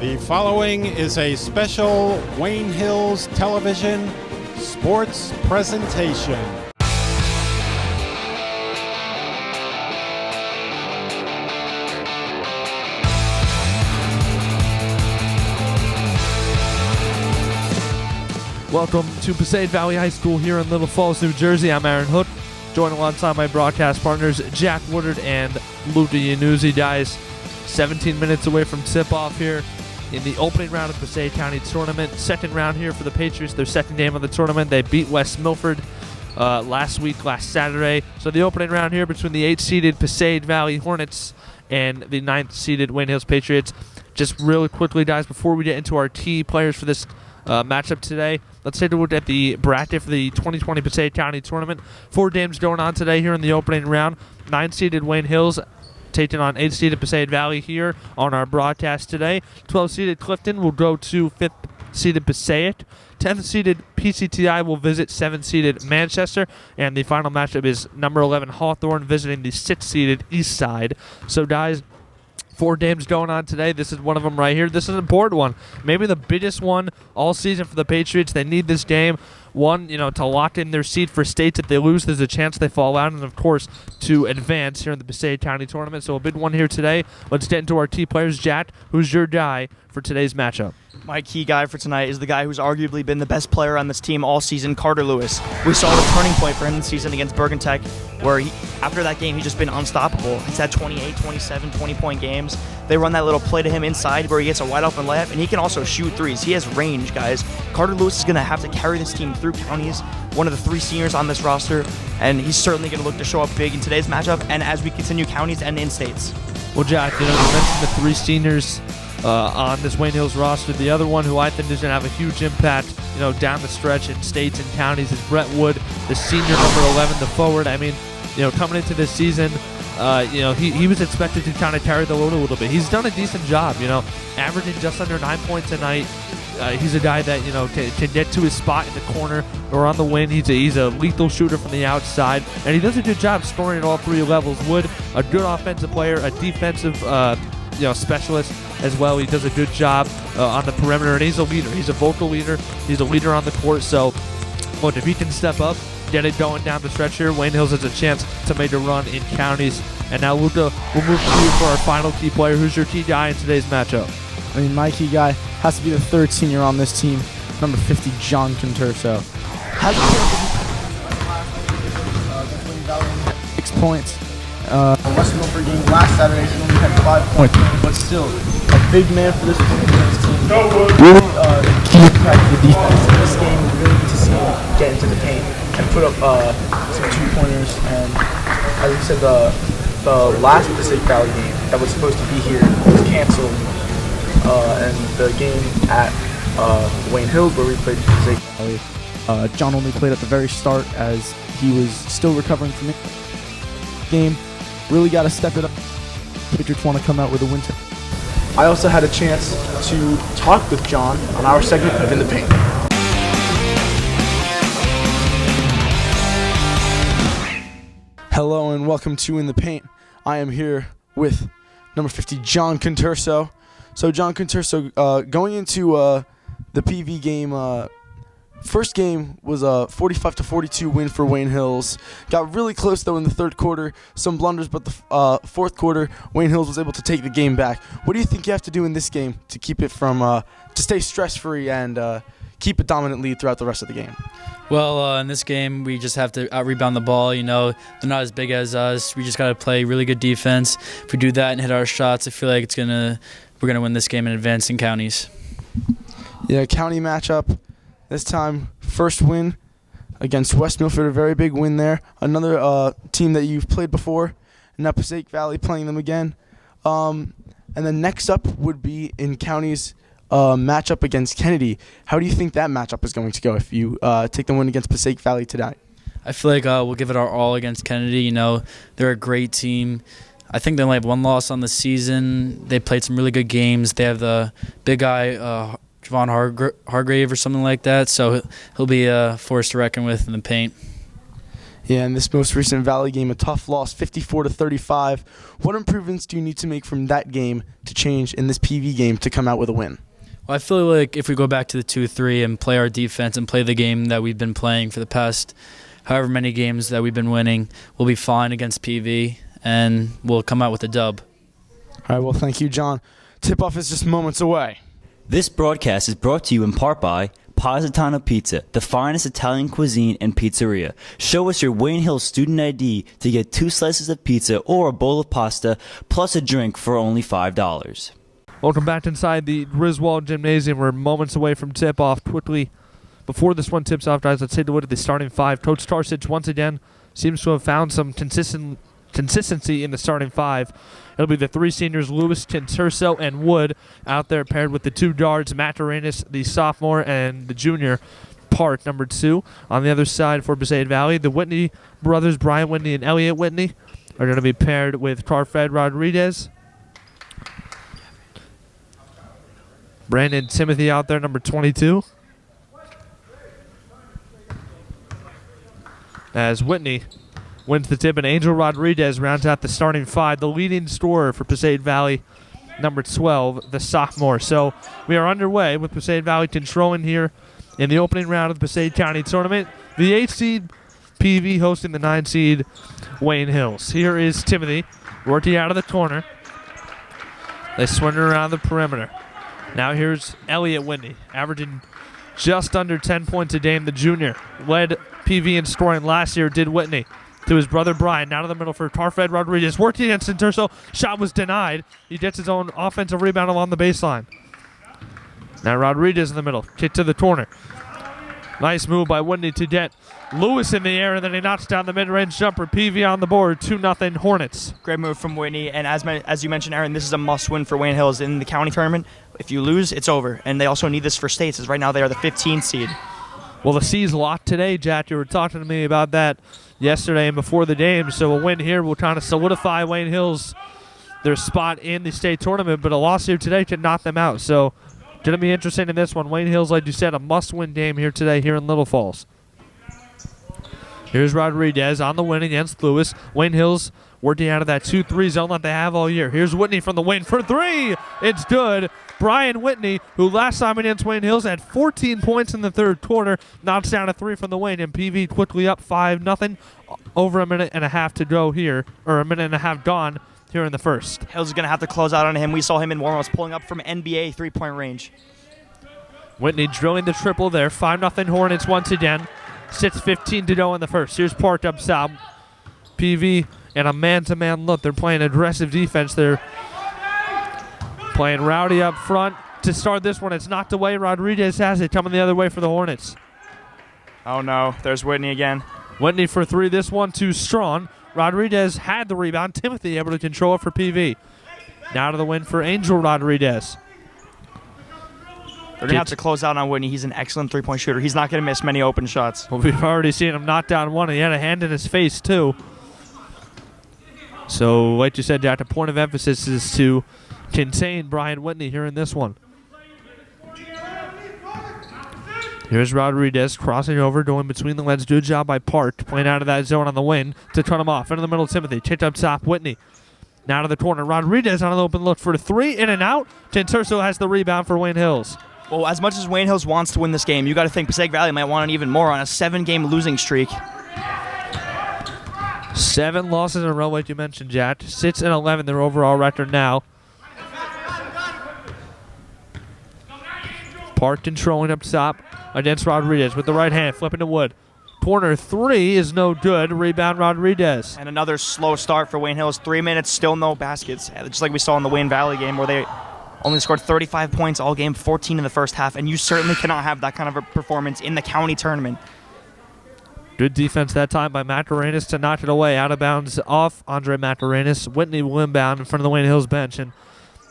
The following is a special Wayne Hills Television sports presentation. Welcome to Passaic Valley High School here in Little Falls, New Jersey. I'm Aaron Hook, joined alongside my broadcast partners, Jack Woodard and Luca Yannuzzi. Guys, 17 minutes away from tip-off here in the opening round of the Passaic County Tournament. Second round here for the Patriots, their second game of the tournament. They beat West Milford last Saturday. So the opening round here between the 8th-seeded Passaic Valley Hornets and the 9th-seeded Wayne Hills Patriots. Just really quickly, guys, before we get into our key players for this matchup today, let's take a look at the bracket for the 2020 Passaic County Tournament. 4 games going on today here in the opening round. 9th-seeded Wayne Hills taking on 8th-seeded Passaic Valley here on our broadcast today. 12th-seeded Clifton will go to 5th-seeded Passaic. 10th-seeded PCTI will visit 7th-seeded Manchester. And the final matchup is number 11 Hawthorne visiting the 6th-seeded Eastside. So, guys, 4 games going on today. This is one of them right here. This is an important one. Maybe the biggest one all season for the Patriots. They need this game. One, to lock in their seat for states. If they lose, there's a chance they fall out. And, of course, to advance here in the Passaic County Tournament. So a big one here today. Let's get into our key players. Jack, who's your guy for today's matchup? My key guy for tonight is the guy who's arguably been the best player on this team all season, Carter Lewis. We saw the turning point for him this season against Bergen Tech, where after that game, he's just been unstoppable. He's had 28, 27, 20-point games. They run that little play to him inside where he gets a wide open layup, and he can also shoot threes. He has range, guys. Carter Lewis is going to have to carry this team through counties, one of the 3 seniors on this roster, and he's certainly going to look to show up big in today's matchup and as we continue counties and in-states. Well, Jack, you mentioned the 3 seniors on this Wayne Hills roster. The other one who I think is going to have a huge impact, down the stretch in states and counties is Brett Wood, the senior number 11, the forward. I mean, coming into this season, he was expected to kind of carry the load a little bit. He's done a decent job, averaging just under 9 points a night. He's a guy that, can get to his spot in the corner or on the wing. He's a lethal shooter from the outside, and he does a good job scoring at all 3 levels. Wood, a good offensive player, a defensive specialist as well. He does a good job on the perimeter, and he's a leader. He's a vocal leader. He's a leader on the court. So, look, if he can step up, get it going down the stretch here, Wayne Hills has a chance to make a run in counties. And now, Luca, we'll move to you for our final key player. Who's your key guy in today's matchup? My key guy has to be the 3rd senior on this team, number 50, John Conturso. Has 6 points. West Milford game last Saturday, he only had 5 points, but still a big man for this team. Really key impact to the defense. In this game, we really need to see him get into the paint and put up some 2-pointers. And as you said, the last Passaic Valley game that was supposed to be here was canceled. And the game at Wayne Hills, where we played Passaic Valley, John only played at the very start as he was still recovering from the game. Really got to step it up. Patriots want to come out with a win. I also had a chance to talk with John on our segment of In the Paint. Hello and welcome to In the Paint. I am here with number 50, John Conturso. So John Conturso, going into the PV game, first game was a 45-42 win for Wayne Hills. Got really close, though, in the 3rd quarter. Some blunders, but the 4th quarter, Wayne Hills was able to take the game back. What do you think you have to do in this game to keep it from, to stay stress-free and keep a dominant lead throughout the rest of the game? Well, in this game, we just have to out-rebound the ball. They're not as big as us. We just got to play really good defense. If we do that and hit our shots, I feel like we're gonna win this game and advance in counties. Yeah, county matchup. This time, first win against West Milford, a very big win there. Another team that you've played before, and now Passaic Valley playing them again. And then next up would be in counties matchup against Kennedy. How do you think that matchup is going to go if you take the win against Passaic Valley today? I feel like we'll give it our all against Kennedy. They're a great team. I think they only have 1 loss on the season. They played some really good games. They have the big guy, Javon Hargrave or something like that, so he'll be a force to reckon with in the paint. Yeah, in this most recent Valley game, a tough loss, 54-35. What improvements do you need to make from that game to change in this PV game to come out with a win? Well, I feel like if we go back to the 2-3 and play our defense and play the game that we've been playing for the past however many games that we've been winning, we'll be fine against PV, and we'll come out with a dub. All right, well, thank you, John. Tip-off is just moments away. This broadcast is brought to you in part by Positano Pizza, the finest Italian cuisine and pizzeria. Show us your Wayne Hill student ID to get 2 slices of pizza or a bowl of pasta, plus a drink for only $5. Welcome back inside the Griswold Gymnasium. We're moments away from tip-off. Quickly, before this one tips off, guys, let's take a look at the starting 5. Coach Tarsic, once again, seems to have found some consistency in the starting 5. It'll be the 3 seniors, Lewis, Tinturso, and Wood, out there paired with the 2 guards, Matarenas, the sophomore, and the junior, Park, number 2. On the other side for Passaic Valley, the Whitney brothers, Brian Whitney and Elliot Whitney, are going to be paired with Carfed Rodriguez. Brandon Timothy out there, number 22. As Whitney wins the tip, and Angel Rodriguez rounds out the starting 5, the leading scorer for Passaic Valley, number 12, the sophomore. So we are underway with Passaic Valley controlling here in the opening round of the Passaic County Tournament. The 8 seed PV hosting the 9 seed Wayne Hills. Here is Timothy working out of the corner. They swing around the perimeter. Now here's Elliot Whitney, averaging just under 10 points a game. The junior led PV in scoring last year, did Whitney. To his brother Brian, now to the middle for Carfed Rodriguez. Working against Interso. Shot was denied. He gets his own offensive rebound along the baseline. Now Rodriguez in the middle. Kick to the corner. Nice move by Whitney to get Lewis in the air, and then he knocks down the mid-range jumper. PV on the board, 2-0 Hornets. Great move from Whitney, and as you mentioned, Aaron, this is a must-win for Wayne Hills in the county tournament. If you lose, it's over, and they also need this for states, as right now they are the 15 seed. Well, the C's locked today, Jack. You were talking to me about that yesterday and before the game, so a win here will kind of solidify Wayne Hills their spot in the state tournament, but a loss here today could knock them out. So going to be interesting in this one. Wayne Hills, like you said, a must-win game here today here in Little Falls. Here's Rodriguez on the win against Lewis. Wayne Hills working out of that 2-3 zone that they have all year. Here's Whitney from the wing for 3. It's good. Brian Whitney, who last time against Wayne Hills had 14 points in the third quarter, knocks down a 3 from the wing, and PV quickly up 5-0. Over a minute and a half to go here, or a minute and a half gone here in the first. Hills is going to have to close out on him. We saw him in warm-ups pulling up from NBA three-point range. Whitney drilling the triple there. 5-0 Hornets once again. 6:15 to go in the first. Here's Park up top. PV and a man-to-man look. They're playing aggressive defense. They're playing rowdy up front. To start this one, it's knocked away. Rodriguez has it coming the other way for the Hornets. Oh, no. There's Whitney again. Whitney for 3. This one too strong. Rodriguez had the rebound. Timothy able to control it for PV. Now to the win for Angel Rodriguez. They're going to have to close out on Whitney. He's an excellent three-point shooter. He's not going to miss many open shots. Well, we've already seen him knock down one. He had a hand in his face, too. So, like you said, Jack, the point of emphasis is to contain Brian Whitney here in this one. Here's Rodriguez crossing over, going between the legs. Good job by Park, playing out of that zone on the wing to cut him off. Into the middle, Timothy. Kicked up top, Whitney. Now to the corner. Rodriguez on an open look for 3. In and out. Tinturso has the rebound for Wayne Hills. Well, as much as Wayne Hills wants to win this game, you got to think Passaic Valley might want it even more on a 7-game losing streak. 7 losses in a row, like you mentioned, Jack. 6-11, their overall record now. Park controlling up top against Rodriguez with the right hand, flipping to Wood. Corner 3 is no good. Rebound Rodriguez. And another slow start for Wayne Hills. 3 minutes, still no baskets. Just like we saw in the Wayne Valley game where they only scored 35 points all game, 14 in the first half. And you certainly cannot have that kind of a performance in the county tournament. Good defense that time by Matarenas to knock it away. Out of bounds off Andre Matarenas. Whitney will inbound in front of the Wayne Hills bench. And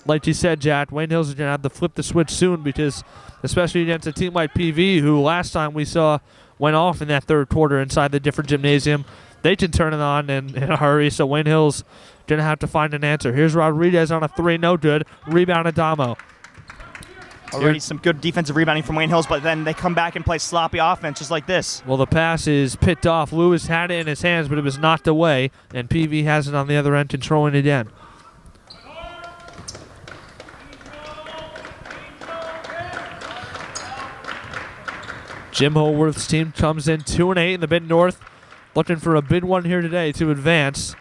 like you said, Jack, Wayne Hills is going to have to flip the switch soon because especially against a team like PV, who last time we saw went off in that third quarter inside the different gymnasium, they can turn it on in a hurry. So Wayne Hills going to have to find an answer. Here's Rodriguez on a 3, no good. Rebound Adamo. Already some good defensive rebounding from Wayne Hills, but then they come back and play sloppy offense just like this. Well, the pass is picked off. Lewis had it in his hands, but it was knocked away, and PV has it on the other end, controlling it again. Jim Holworth's team comes in 2-8 in the Mid-North, looking for a big one here today to advance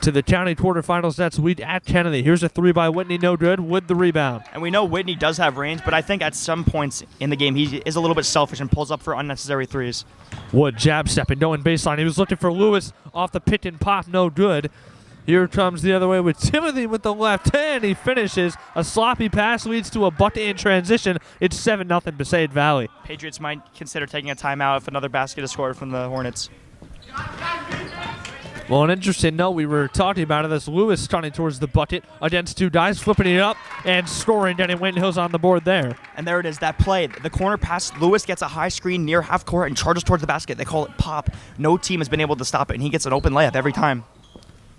to the county quarterfinals. That's Wheat at Kennedy. Here's a three by Whitney, no good, with the rebound. And we know Whitney does have range, but I think at some points in the game he is a little bit selfish and pulls up for unnecessary threes. Wood jab stepping, going baseline. He was looking for Lewis off the pick and pop, no good. Here comes the other way with Timothy with the left hand. He finishes. A sloppy pass leads to a bucket in transition. It's 7-0 Passaic Valley. Patriots might consider taking a timeout if another basket is scored from the Hornets. Well, an interesting note, we were talking about it, this Lewis turning towards the bucket against two guys, flipping it up and scoring. Danny Wayne Hills on the board there. And there it is, that play. The corner pass, Lewis gets a high screen near half court and charges towards the basket. They call it pop. No team has been able to stop it, and he gets an open layup every time.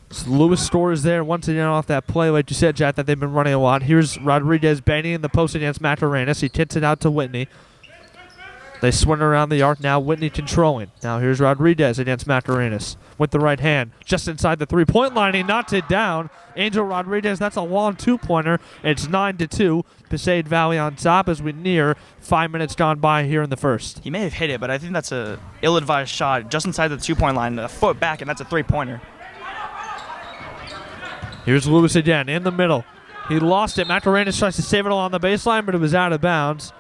So Lewis scores there once again off that play, like you said, Jack, that they've been running a lot. Here's Rodriguez banging in the post against Macarenas. He kicks it out to Whitney. They swing around the arc now, Whitney controlling. Now here's Rodriguez against Macarenas with the right hand. Just inside the three-point line, he knocks it down. Angel Rodriguez, that's a long two-pointer. It's 9-2. Passaic Valley on top as we near 5 minutes gone by here in the first. He may have hit it, but I think that's a ill-advised shot just inside the two-point line. A foot back, and that's a three-pointer. Here's Lewis again in the middle. He lost it. Macarenas tries to save it along the baseline, but it was out of bounds.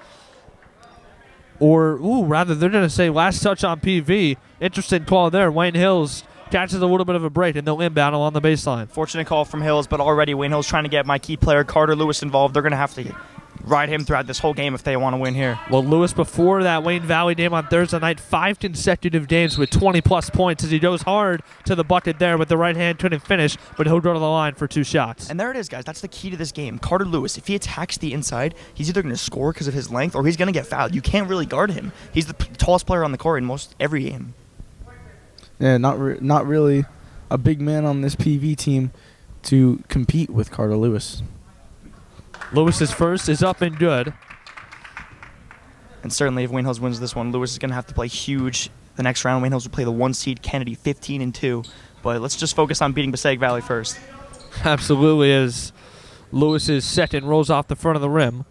Or, rather, they're going to say last touch on PV. Interesting call there. Wayne Hills catches a little bit of a break, and they'll inbound along the baseline. Fortunate call from Hills, but already Wayne Hills trying to get my key player, Carter Lewis, involved. They're going to have to ride him throughout this whole game if they want to win here. Well, Lewis, before that Wayne Valley game on Thursday night, 5 consecutive games with 20-plus points as he goes hard to the bucket there with the right hand, couldn't finish, but he'll go to the line for 2 shots. And there it is, guys. That's the key to this game. Carter Lewis, if he attacks the inside, he's either going to score because of his length or he's going to get fouled. You can't really guard him. He's the tallest player on the court in most every game. Yeah, not really a big man on this PV team to compete with Carter Lewis. Lewis's first is up and good. And certainly if Wayne Hills wins this one, Lewis is going to have to play huge the next round. Wayne Hills will play the 1 seed Kennedy 15-2. But let's just focus on beating Passaic Valley first. Absolutely, as Lewis's second rolls off the front of the rim.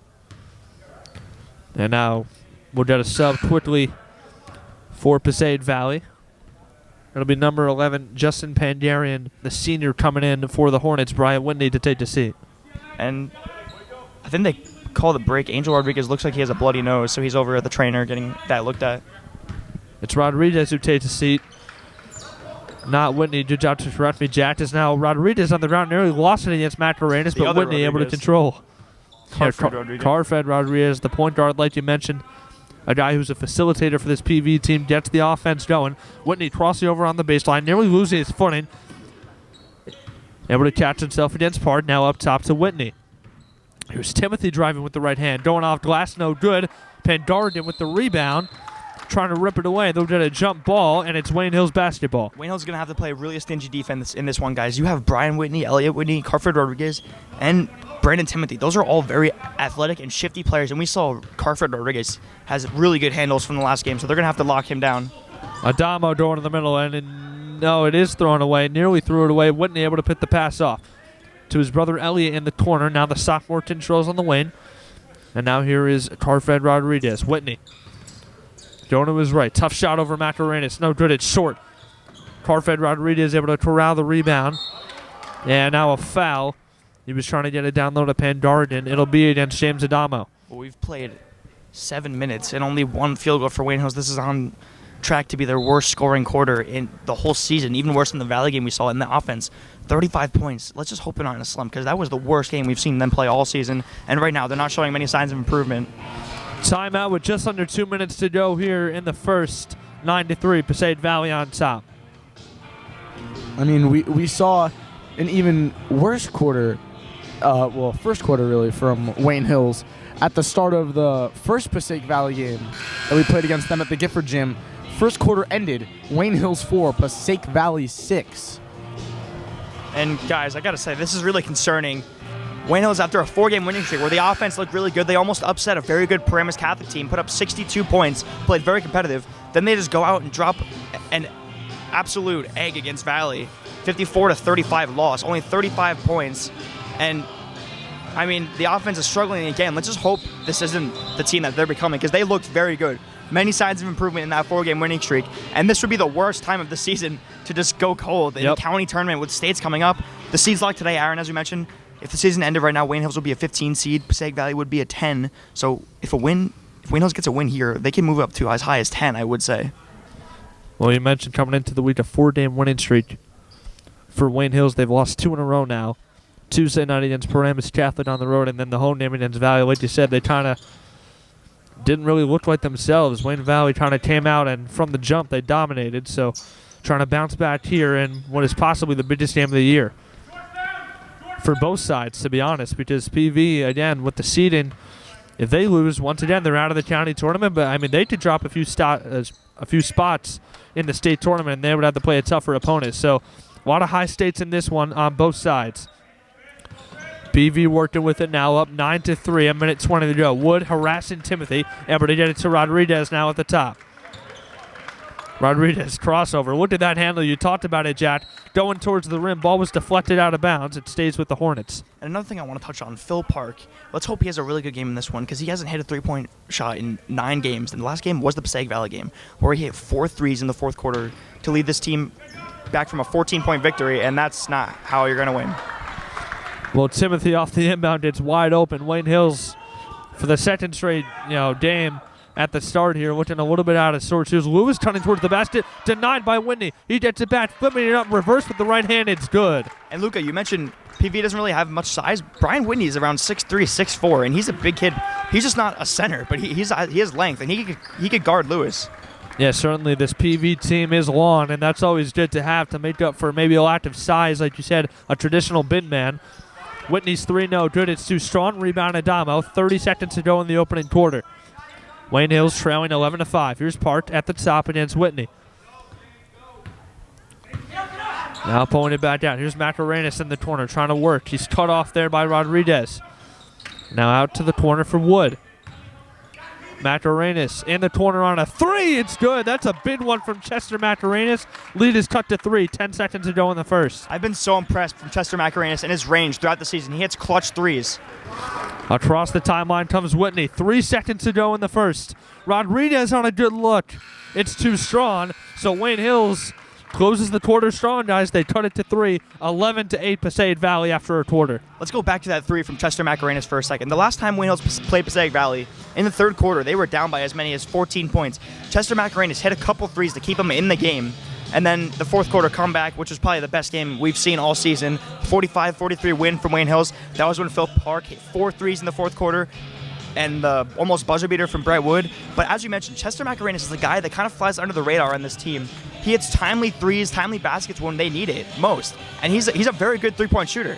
And now we'll get a sub quickly for Passaic Valley. It'll be number 11, Justin Pandarian, the senior, coming in for the Hornets. Brian Whitney to take the seat. And I think they call the break. Angel Rodriguez looks like he has a bloody nose, so he's over at the trainer getting that looked at. It's Rodriguez who takes the seat, not Whitney. Good job to correct me, Jack. Is now Rodriguez on the ground, nearly lost it against Macarenas, but Whitney able to control. Carfed Rodriguez, the point guard, like you mentioned, a guy who's a facilitator for this PV team, gets the offense going. Whitney crossing over on the baseline, nearly losing his footing. Able to catch himself against Pard, now up top to Whitney. Here's Timothy driving with the right hand, going off glass, no good. Pandarian with the rebound, trying to rip it away. They'll get a jump ball, and it's Wayne Hills basketball. Wayne Hills is going to have to play really a stingy defense in this one, guys. You have Brian Whitney, Elliot Whitney, Carford Rodriguez, and Brandon Timothy. Those are all very athletic and shifty players, and we saw Carford Rodriguez has really good handles from the last game, so they're going to have to lock him down. Adamo going in the middle, and no, it is thrown away. Nearly threw it away. Whitney able to pick the pass off to his brother Elliot in the corner. Now the sophomore controls on the wing. And now here is Carfed Rodriguez. Whitney going to his right. Tough shot over Macarenas. No good. It's short. Carfed Rodriguez able to corral the rebound. And now a foul. He was trying to get it down low to Pandarian. It'll be against James Adamo. Well, we've played 7 minutes and only 1 field goal for Wayne Hills. This is on track to be their worst scoring quarter in the whole season, even worse than the Valley game we saw in the offense. 35 points. Let's just hope we're not in a slump, because that was the worst game we've seen them play all season, and right now they're not showing many signs of improvement. Timeout with just under 2 minutes to go here in the first. 9-3, Passaic Valley on top. I mean, we saw an even worse quarter, first quarter really, from Wayne Hills at the start of the first Passaic Valley game that we played against them at the Gifford Gym. First quarter ended, Wayne Hills 4, Passaic Valley 6. And guys, I gotta say, this is really concerning. Wayne Hills, after a 4-game winning streak where the offense looked really good, they almost upset a very good Paramus Catholic team, put up 62 points, played very competitive. Then they just go out and drop an absolute egg against Valley. 54-35 loss, only 35 points. And, I mean, the offense is struggling again. Let's just hope this isn't the team that they're becoming, because they looked very good. Many signs of improvement in that 4-game winning streak. And this would be the worst time of the season to just go cold in the county tournament with states coming up. The seed's locked today, Aaron, as we mentioned. If the season ended right now, Wayne Hills would be a 15 seed. Passaic Valley would be a 10. So if Wayne Hills gets a win here, they can move up to as high as 10, I would say. Well, you mentioned coming into the week a 4-game winning streak for Wayne Hills. They've lost 2 in a row now. Tuesday night against Paramus Catholic on the road, and then the home game against Valley. Like you said, they kind of didn't really look like themselves. Wayne Valley kind of came out, and from the jump, they dominated. So trying to bounce back here in what is possibly the biggest game of the year for both sides, to be honest, because PV, again, with the seeding, if they lose, once again, they're out of the county tournament. But, I mean, they could drop a few spots in the state tournament, and they would have to play a tougher opponent. So a lot of high stakes in this one on both sides. PV working with it now, up 9-3, a minute 20 to go. Wood harassing Timothy, able to get it to Rodriguez now at the top. Rodriguez crossover. Look at that handle. You talked about it, Jack. Going towards the rim. Ball was deflected out of bounds. It stays with the Hornets. And another thing I want to touch on, Phil Park. Let's hope he has a really good game in this one, because he hasn't hit a 3-point shot in 9 games. And the last game was the Passaic Valley game, where he hit 4 threes in the fourth quarter to lead this team back from a 14-point victory, and that's not how you're going to win. Well, Timothy off the inbound gets wide open. Wayne Hills for the second straight game at the start here, looking a little bit out of sorts. Here's Lewis turning towards the basket, denied by Whitney. He gets it back, flipping it up in reverse with the right hand. It's good. And Luca, you mentioned PV doesn't really have much size. Brian Whitney is around 6'3", 6'4", and he's a big kid. He's just not a center, but he has length, and he could guard Lewis. Yeah, certainly this PV team is long, and that's always good to have to make up for maybe a lack of size, like you said, a traditional big man. Whitney's 3 no good. It's too strong. Rebound Adamo. 30 seconds to go in the opening quarter. Wayne Hills trailing 11-5. Here's Park at the top against Whitney. Now pulling it back down. Here's Macarenas in the corner trying to work. He's cut off there by Rodriguez. Now out to the corner for Wood. Macarenas in the corner on a 3. It's good. That's a big one from Chester Macarenas. Lead is cut to 3. 10 seconds to go in the first. I've been so impressed from Chester Macarenas and his range throughout the season. He hits clutch threes. Across the timeline comes Whitney. 3 seconds to go in the first. Rodriguez on a good look. It's too strong. So Wayne Hills closes the quarter strong, guys. They cut it to 3. 11-8 Passaic Valley after a quarter. Let's go back to that 3 from Chester Macarenas for a second. The last time Wayne Hills played Passaic Valley, in the third quarter, they were down by as many as 14 points. Chester Macarenas hit a couple threes to keep them in the game. And then the fourth quarter comeback, which was probably the best game we've seen all season. 45-43 win from Wayne Hills. That was when Phil Park hit 4 threes in the fourth quarter and the almost buzzer beater from Brett Wood. But as you mentioned, Chester Macarenas is a guy that kind of flies under the radar on this team. He hits timely threes, timely baskets when they need it most. And he's a very good 3-point shooter.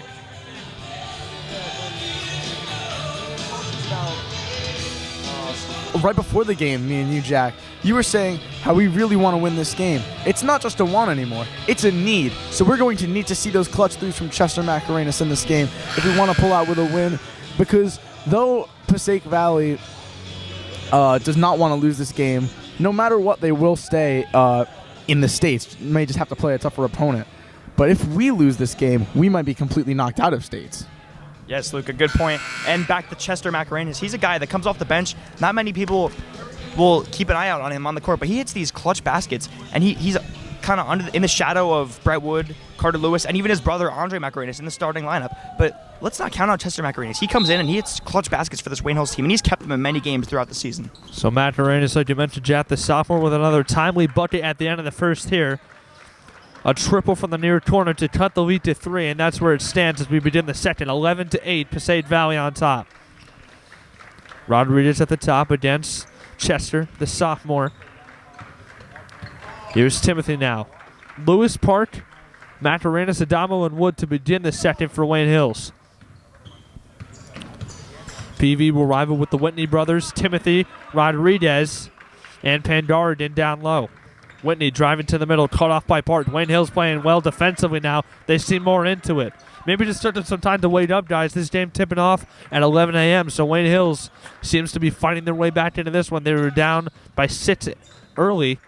Right before the game, me and you, Jack, you were saying how we really want to win this game. It's not just a want anymore. It's a need. So we're going to need to see those clutch threes from Chester Macarenas in this game if we want to pull out with a win. Because though Passaic Valley does not want to lose this game, no matter what, they will stay in the States. May just have to play a tougher opponent. But if we lose this game, we might be completely knocked out of States. Yes, Luca, good point. And back to Chester Macarenas. He's a guy that comes off the bench. Not many people will keep an eye out on him on the court, but he hits these clutch baskets, and he's kind of in the shadow of Brett Wood, Carter Lewis, and even his brother Andre Macarenas in the starting lineup. But let's not count out Chester Macarenas. He comes in and he hits clutch baskets for this Wayne Hills team, and he's kept them in many games throughout the season. So Macarenas, like you mentioned, Jack, the sophomore, with another timely bucket at the end of the first here. A triple from the near corner to cut the lead to 3, and that's where it stands as we begin the second. 11-8, Passaic Valley on top. Rodriguez at the top against Chester, the sophomore. Here's Timothy now. Lewis, Park, Macarenas, Adamo, and Wood to begin the second for Wayne Hills. PV will rival with the Whitney brothers, Timothy, Rodriguez, and Pandardin down low. Whitney driving to the middle, cut off by Park. Wayne Hills playing well defensively now. They seem more into it. Maybe just took them some time to wait up, guys. This game tipping off at 11 a.m., so Wayne Hills seems to be fighting their way back into this one. They were down by 6 early.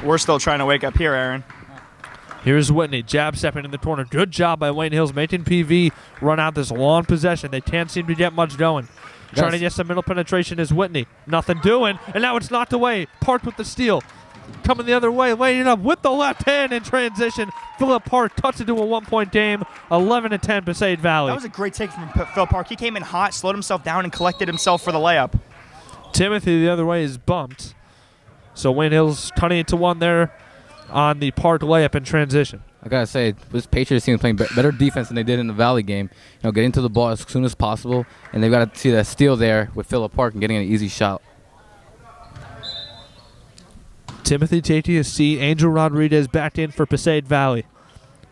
We're still trying to wake up here, Aaron. Here's Whitney, jab stepping in the corner. Good job by Wayne Hills making PV run out this long possession. They can't seem to get much going. Trying to get some middle penetration is Whitney. Nothing doing, and now it's knocked away. Park with the steal. Coming the other way, laying it up with the left hand in transition. Philip Park cuts it to a 1-point game, 11-10 Passaic Valley. That was a great take from Phil Park. He came in hot, slowed himself down, and collected himself for the layup. Timothy the other way is bumped. So Wayne Hills cutting it to 1 there on the Park layup in transition. I gotta say, this Patriots team is playing better defense than they did in the Valley game. Getting to the ball as soon as possible, and they've got to see that steal there with Philip Park and getting an easy shot. Timothy taking a seat. Angel Rodriguez back in for Passaic Valley.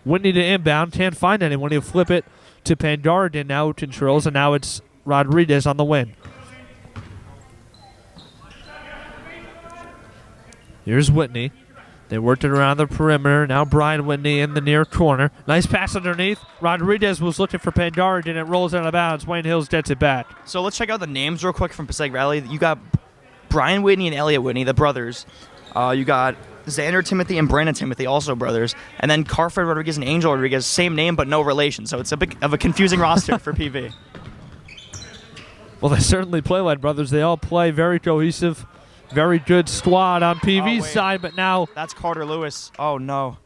Whitney to inbound. Can't find anyone. He'll flip it to Pandardin. Now controls, and now it's Rodriguez on the win. Here's Whitney. They worked it around the perimeter. Now Brian Whitney in the near corner. Nice pass underneath. Rodriguez was looking for Pandardin, and it rolls out of bounds. Wayne Hills gets it back. So let's check out the names real quick from Passaic Valley. You got Brian Whitney and Elliot Whitney, the brothers. You got Xander Timothy and Brandon Timothy, also brothers. And then Carfred Rodriguez and Angel Rodriguez, same name but no relation. So it's a bit of a confusing roster for PV. Well, they certainly play like brothers. They all play very cohesive, very good squad on PV's side. But now that's Carter Lewis. Oh, no.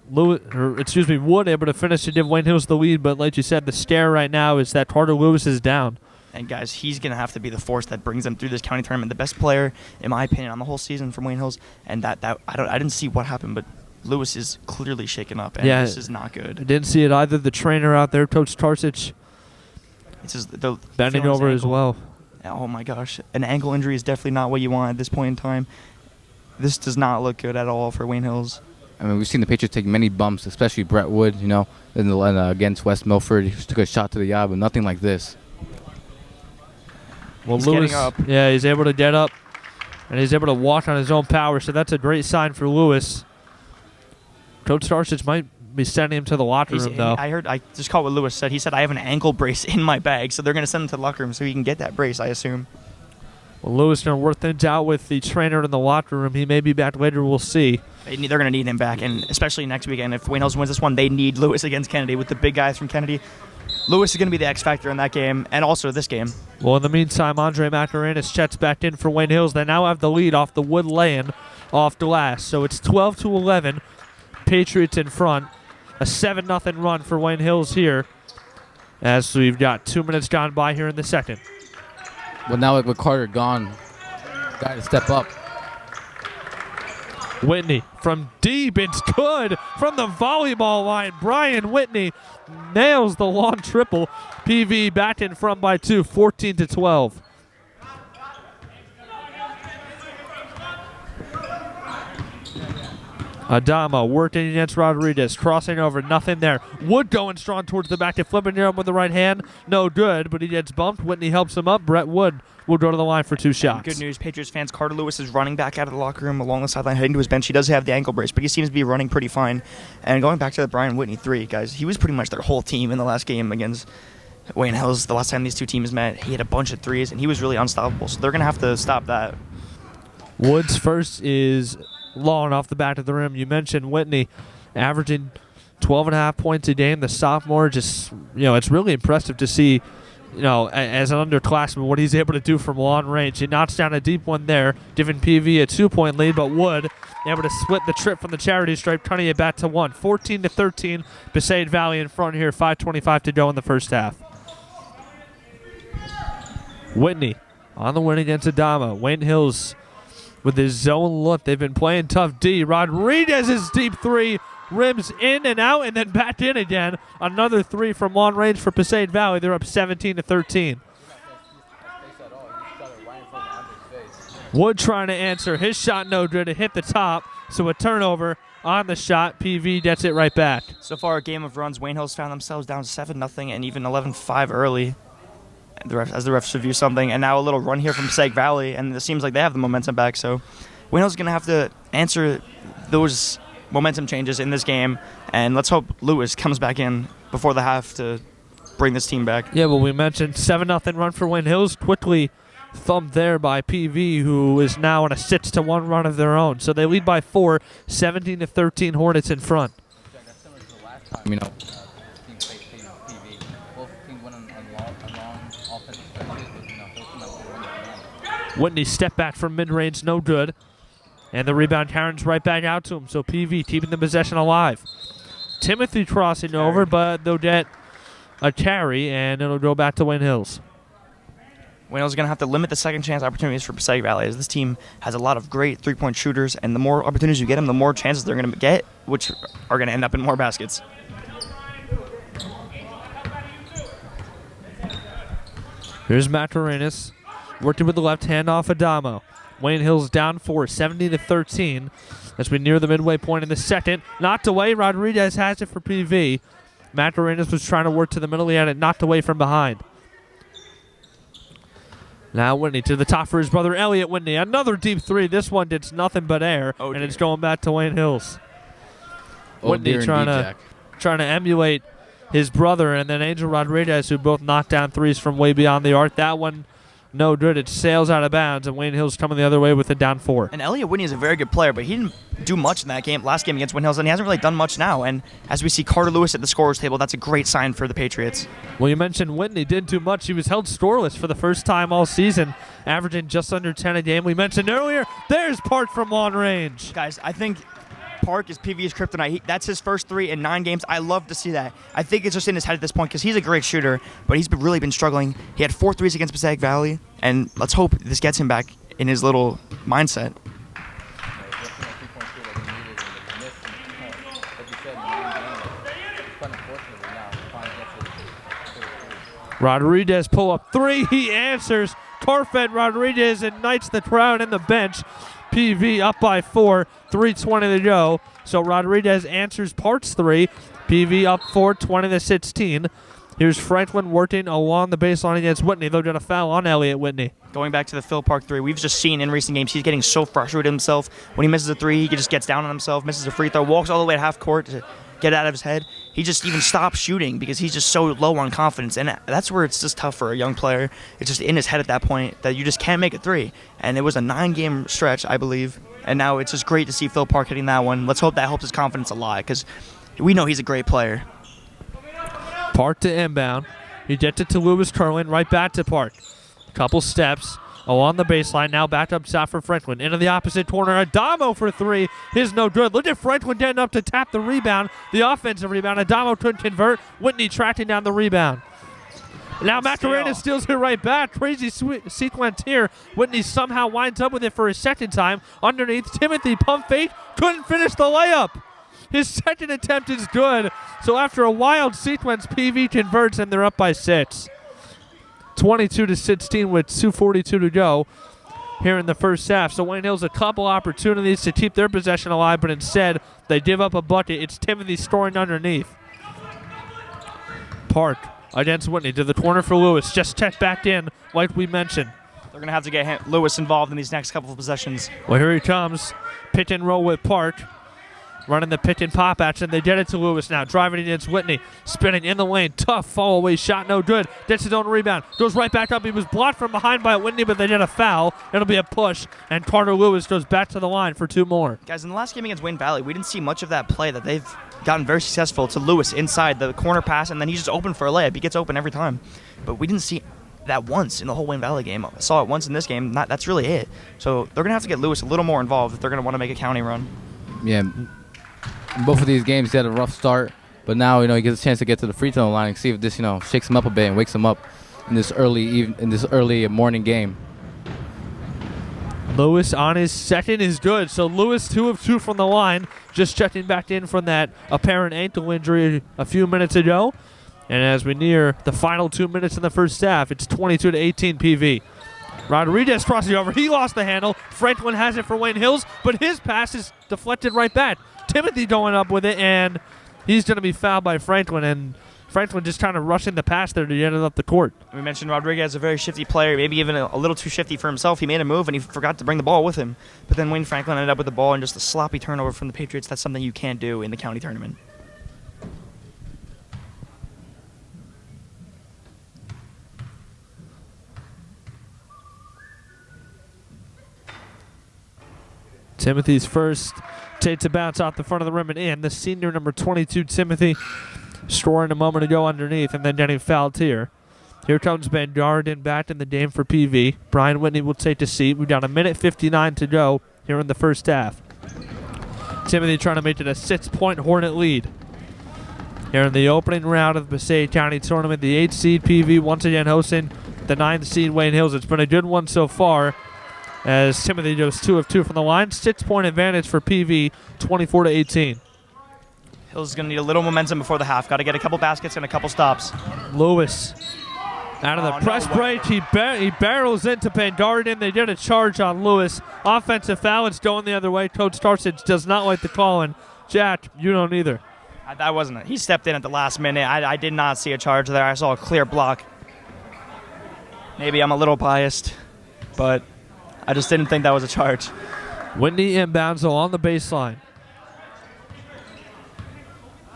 Wood able to finish to give Wayne Hills the lead. But like you said, the scare right now is that Carter Lewis is down. And, guys, he's going to have to be the force that brings them through this county tournament. The best player, in my opinion, on the whole season from Wayne Hills. And I didn't see what happened, but Lewis is clearly shaken up, and this is not good. I didn't see it either. The trainer out there, Coach Tarsic, it's just the bending over as well. Oh, my gosh. An ankle injury is definitely not what you want at this point in time. This does not look good at all for Wayne Hills. I mean, we've seen the Patriots take many bumps, especially Brett Wood, against West Milford. He took a shot to the eye, but nothing like this. Well, he's Lewis, getting up. Yeah, he's able to get up, and he's able to walk on his own power, so that's a great sign for Lewis. Coach Starsic might be sending him to the locker room, though. I just caught what Lewis said. He said, I have an ankle brace in my bag, so they're going to send him to the locker room so he can get that brace, I assume. Well, Lewis going to work things out with the trainer in the locker room. He may be back later. We'll see. They're going to need him back, and especially next weekend. If Wayne Hills wins this one, they need Lewis against Kennedy with the big guys from Kennedy. Lewis is going to be the X factor in that game, and also this game. Well, in the meantime, Andre Macarenas checks back in for Wayne Hills. They now have the lead off the Wood lay-in off glass. So it's 12-11. Patriots in front. A 7-0 run for Wayne Hills here, as we've got 2 minutes gone by here in the second. Well, now with Carter gone, got to step up. Whitney from deep. It's good from the volleyball line. Brian Whitney nails the long triple. PV back in front by 2, 14-12. Adama working against Rodriguez, crossing over, nothing there. Wood going strong towards the back, flipping it up with the right hand, no good, but he gets bumped. Whitney helps him up. Brett Wood will go to the line for 2 shots. Good news, Patriots fans. Carter Lewis is running back out of the locker room along the sideline, heading to his bench. He does have the ankle brace, but he seems to be running pretty fine. And going back to the Brian Whitney 3, guys, he was pretty much their whole team in the last game against Wayne Hills. The last time these two teams met, he had a bunch of threes, and he was really unstoppable. So they're going to have to stop that. Wood's first is long off the back of the rim. You mentioned Whitney averaging 12.5 points a game. The sophomore just, it's really impressive to see, as an underclassman, what he's able to do from long range. He knocks down a deep one there, giving PV a 2-point lead, but Wood able to split the trip from the charity stripe, turning it back to 1. 14-13, Passaic Valley in front here, 5:25 to go in the first half. Whitney on the win against Adama. Wayne Hills with his zone look. They've been playing tough D. Rodriguez's deep 3 rims in and out and then back in again. Another 3 from long range for Passaic Valley. They're up 17-13. Wood trying to answer. His shot no good. It hit the top. So a turnover on the shot. PV gets it right back. So far, a game of runs. Wayne Hills found themselves down 7-0 and even 11-5 early. As the refs review something, and now a little run here from Passaic Valley, and it seems like they have the momentum back. So Wayne Hills is going to have to answer those momentum changes in this game, and let's hope Lewis comes back in before the half to bring this team back. Yeah, well, we mentioned 7-0 run for Wayne Hills, quickly thumped there by PV, who is now on a 6-1 run of their own. So they lead by 4, 17-13 Hornets in front. You know, teams face PV. Both teams went on long offensive stretches, but you know, both teams won. Whitney step back from mid-range, no good. And the rebound Karen's right back out to him. So PV keeping the possession alive. Timothy crossing over, but they'll get a carry, and it'll go back to Wayne Hills. Wayne Hills is going to have to limit the second chance opportunities for Passaic Valley, as this team has a lot of great three-point shooters, and the more opportunities you get them, the more chances they're going to get, which are going to end up in more baskets. Here's Macarenas working with the left hand off Adamo. Wayne Hills down 4, 17-13 as we near the midway point in the second. Knocked away. Rodriguez has it for PV. Macarenas was trying to work to the middle. He had it knocked away from behind. Now Whitney to the top for his brother Elliot Whitney. Another deep three. This one did nothing but air, and it's going back to Wayne Hills. Whitney trying to emulate his brother, and then Angel Rodriguez, who both knocked down threes from way beyond the arc. That one, no good. It sails out of bounds, and Wayne Hills coming the other way with it down 4. And Elliot Whitney is a very good player, but he didn't do much in that last game against Wayne Hills, and he hasn't really done much now. And as we see Carter Lewis at the scorer's table, that's a great sign for the Patriots. Well, you mentioned Whitney didn't do much. He was held scoreless for the first time all season, averaging just under 10 a game. We mentioned earlier, there's Park from long range. Guys, I think Park is PV's kryptonite. That's his first 3 in 9 games. I love to see that. I think it's just in his head at this point because he's a great shooter, but he's really been struggling. He had 4 threes against Passaic Valley, and let's hope this gets him back in his little mindset. Rodriguez pull up 3. He answers. Carfed Rodriguez ignites the crowd and the bench. PV up by 4, 3:20 to go. So Rodriguez answers Park's 3. PV up 4, 20-16. Here's Franklin working along the baseline against Whitney. They'll get a foul on Elliot Whitney. Going back to the Phil Park 3, we've just seen in recent games he's getting so frustrated with himself. When he misses a 3, he just gets down on himself, misses a free throw, walks all the way to half court to get it out of his head. He just even stops shooting because he's just so low on confidence. And that's where it's just tough for a young player. It's just in his head at that point that you just can't make a 3. And it was a 9-game stretch, I believe. And now it's just great to see Phil Park hitting that one. Let's hope that helps his confidence a lot because we know he's a great player. Park to inbound. He gets it to Lewis Curlin, right back to Park. Couple steps along the baseline, now back up top for Franklin. Into the opposite corner, Adamo for 3. His no good. Look at Franklin getting up to tap the rebound, the offensive rebound. Adamo couldn't convert. Whitney tracking down the rebound. Now Macarena steals it right back. Crazy sequence here. Whitney somehow winds up with it for his second time. Underneath, Timothy pump fake. Couldn't finish the layup. His second attempt is good. So after a wild sequence, PV converts and they're up by 6. 22-16 with 2:42 to go here in the first half. So Wayne Hills a couple opportunities to keep their possession alive, but instead they give up a bucket. It's Timothy scoring underneath. Park against Whitney to the corner for Lewis. Just checked back in, like we mentioned. They're going to have to get Lewis involved in these next couple of possessions. Well, here he comes. Pick and roll with Park. Running the pick and pop action. They get it to Lewis now. Driving against Whitney. Spinning in the lane. Tough fall away shot. No good. Gets his own rebound. Goes right back up. He was blocked from behind by Whitney, but they get a foul. It'll be a push. And Carter Lewis goes back to the line for 2 more. Guys, in the last game against Wayne Valley, we didn't see much of that play that they've gotten very successful to Lewis inside the corner pass, and then he's just open for a layup. He gets open every time. But we didn't see that once in the whole Wayne Valley game. I saw it once in this game. That's really it. So they're going to have to get Lewis a little more involved if they're going to want to make a county run. Yeah. In both of these games, he had a rough start, but now he gets a chance to get to the free throw line and see if this shakes him up a bit and wakes him up in this early morning game. Lewis on his second is good. So Lewis 2 of 2 from the line, just checking back in from that apparent ankle injury a few minutes ago. And as we near the final 2 minutes in the first half, it's 22-18 PV. Rodriguez crossing over. He lost the handle. Franklin has it for Wayne Hills, but his pass is deflected right back. Timothy going up with it, and he's going to be fouled by Franklin. And Franklin just kind of rushing the pass there to get it up the court. We mentioned Rodriguez, a very shifty player, maybe even a little too shifty for himself. He made a move and he forgot to bring the ball with him. But then Wayne Franklin ended up with the ball and just a sloppy turnover from the Patriots. That's something you can't do in the county tournament. Timothy's first takes a bounce off the front of the rim and in. The senior number 22, Timothy, scoring a moment ago underneath and then getting fouled here. Here comes Ben Garden back in the game for PV. Brian Whitney will take a seat. We've got a minute 59 to go here in the first half. Timothy trying to make it a 6-point Hornet lead. Here in the opening round of the Passaic County Tournament, the 8th seed PV once again hosting the 9th seed Wayne Hills. It's been a good one so far, as Timothy goes 2 of 2 from the line. 6-point advantage for PV, 24-18. Hills is going to need a little momentum before the half. Got to get a couple baskets and a couple stops. Lewis out of the press break. He barrels into Pengarden. They did a charge on Lewis. Offensive foul. It's going the other way. Coach Tarsich does not like the call, and Jack, you don't either. That wasn't it. He stepped in at the last minute. I did not see a charge there. I saw a clear block. Maybe I'm a little biased, but I just didn't think that was a charge. Whitney inbounds along the baseline.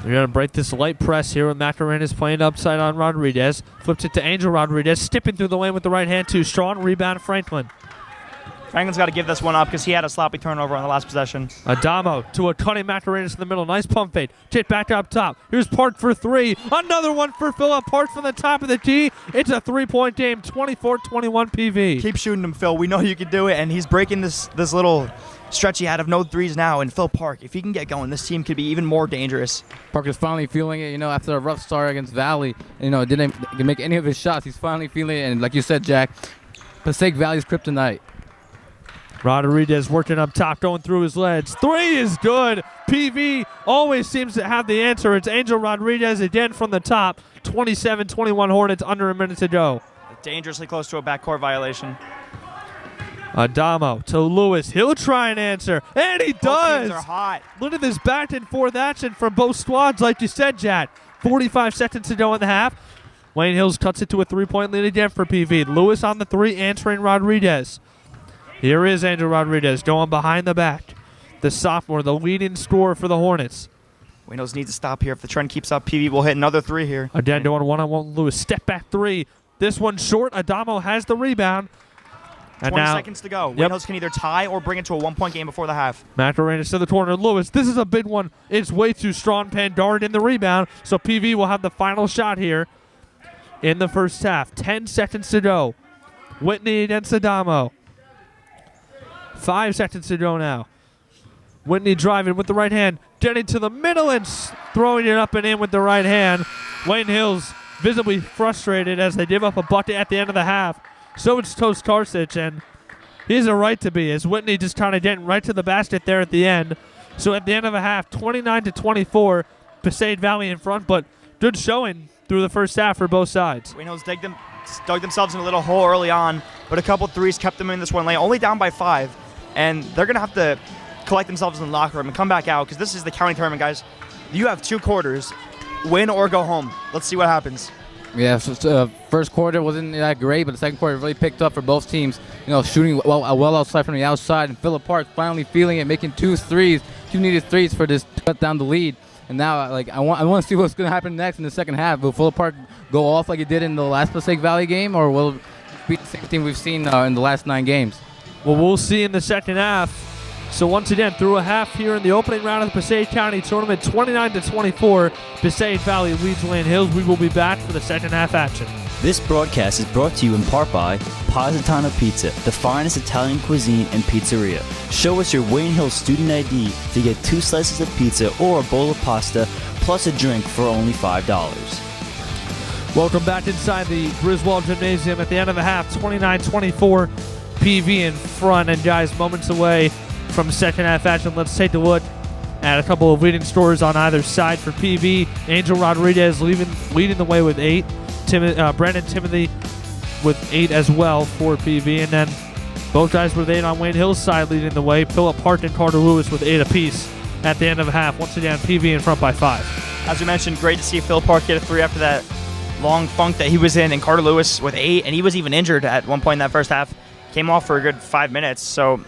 They're going to break this light press here with Macarena's playing upside on Rodriguez. Flips it to Angel Rodriguez, stepping through the lane with the right hand, too strong. Rebound, Franklin. Franklin's got to give this one up because he had a sloppy turnover on the last possession. Adamo to a cutting Macarenas in the middle. Nice pump fake. Tip back up top. Here's Park for 3. Another one for Phillip. Park from the top of the tee. It's a 3-point game, 24-21 PV. Keep shooting him, Phil. We know you can do it, and he's breaking this little stretch he had of no threes now. And Phil Park, if he can get going, this team could be even more dangerous. Park is finally feeling it, after a rough start against Valley. Didn't make any of his shots. He's finally feeling it, and like you said, Jack, Passaic Valley's kryptonite. Rodriguez working up top, going through his legs. 3 is good. PV always seems to have the answer. It's Angel Rodriguez again from the top. 27-21 Hornets, under a minute to go. Dangerously close to a backcourt violation. Adamo to Lewis. He'll try and answer, and he does. Both teams are hot. Look at this back and forth action from both squads, like you said, Jack. 45 seconds to go in the half. Wayne Hills cuts it to a 3-point lead again for PV. Lewis on the 3, answering Rodriguez. Here is Angel Rodriguez going behind the back. The sophomore, the leading scorer for the Hornets. Wayne Hills needs to stop here. If the trend keeps up, PV will hit another 3 here. Again, going one-on-one Lewis. Step back 3. This one short. Adamo has the rebound. And 20 now, seconds to go. Wayne Hills can either tie or bring it to a 1-point game before the half. Macarenas to the corner. Lewis, this is a big one. It's way too strong. Pandard in the rebound. So PV will have the final shot here in the first half. 10 seconds to go. Whitney against Adamo. 5 seconds to go now. Whitney driving with the right hand, getting to the middle and throwing it up and in with the right hand. Wayne Hills visibly frustrated as they give up a bucket at the end of the half. So it's Toast Karsich, and he has a right to be, as Whitney just kind of getting right to the basket there at the end. So at the end of the half, 29-24, Passaic Valley in front, but good showing through the first half for both sides. Wayne Hills dug themselves in a little hole early on, but a couple threes kept them in this one lane, only down by 5. And they're going to have to collect themselves in the locker room and come back out, because this is the county tournament, guys. You have 2 quarters, win or go home. Let's see what happens. Yeah, so first quarter wasn't that great, but the second quarter really picked up for both teams. Shooting well outside from the outside, and Phillip Park finally feeling it, making 2 needed threes for this to cut down the lead. And now, I want to see what's going to happen next in the second half. Will Phillip Park go off like it did in the last Passaic Valley game, or will it be the same thing we've seen in the last 9 games? Well, we'll see in the second half. So once again, through a half here in the opening round of the Passaic County Tournament, 29-24, Passaic Valley leads Wayne Hills. We will be back for the second half action. This broadcast is brought to you in part by Positano Pizza, the finest Italian cuisine and pizzeria. Show us your Wayne Hills student ID to get 2 slices of pizza or a bowl of pasta, plus a drink for only $5. Welcome back inside the Griswold Gymnasium at the end of the half, 29-24, PV in front. And guys, moments away from second half action, let's take a look at a couple of leading scorers on either side for PV. Angel Rodriguez leading the way with 8. Brandon Timothy with 8 as well for PV. And then both guys with 8 on Wayne Hill's side leading the way. Phillip Park and Carter Lewis with 8 apiece at the end of the half. Once again, PV in front by 5. As we mentioned, great to see Phil Park get a 3 after that long funk that he was in, and Carter Lewis with 8, and he was even injured at one point in that first half. Came off for a good 5 minutes, so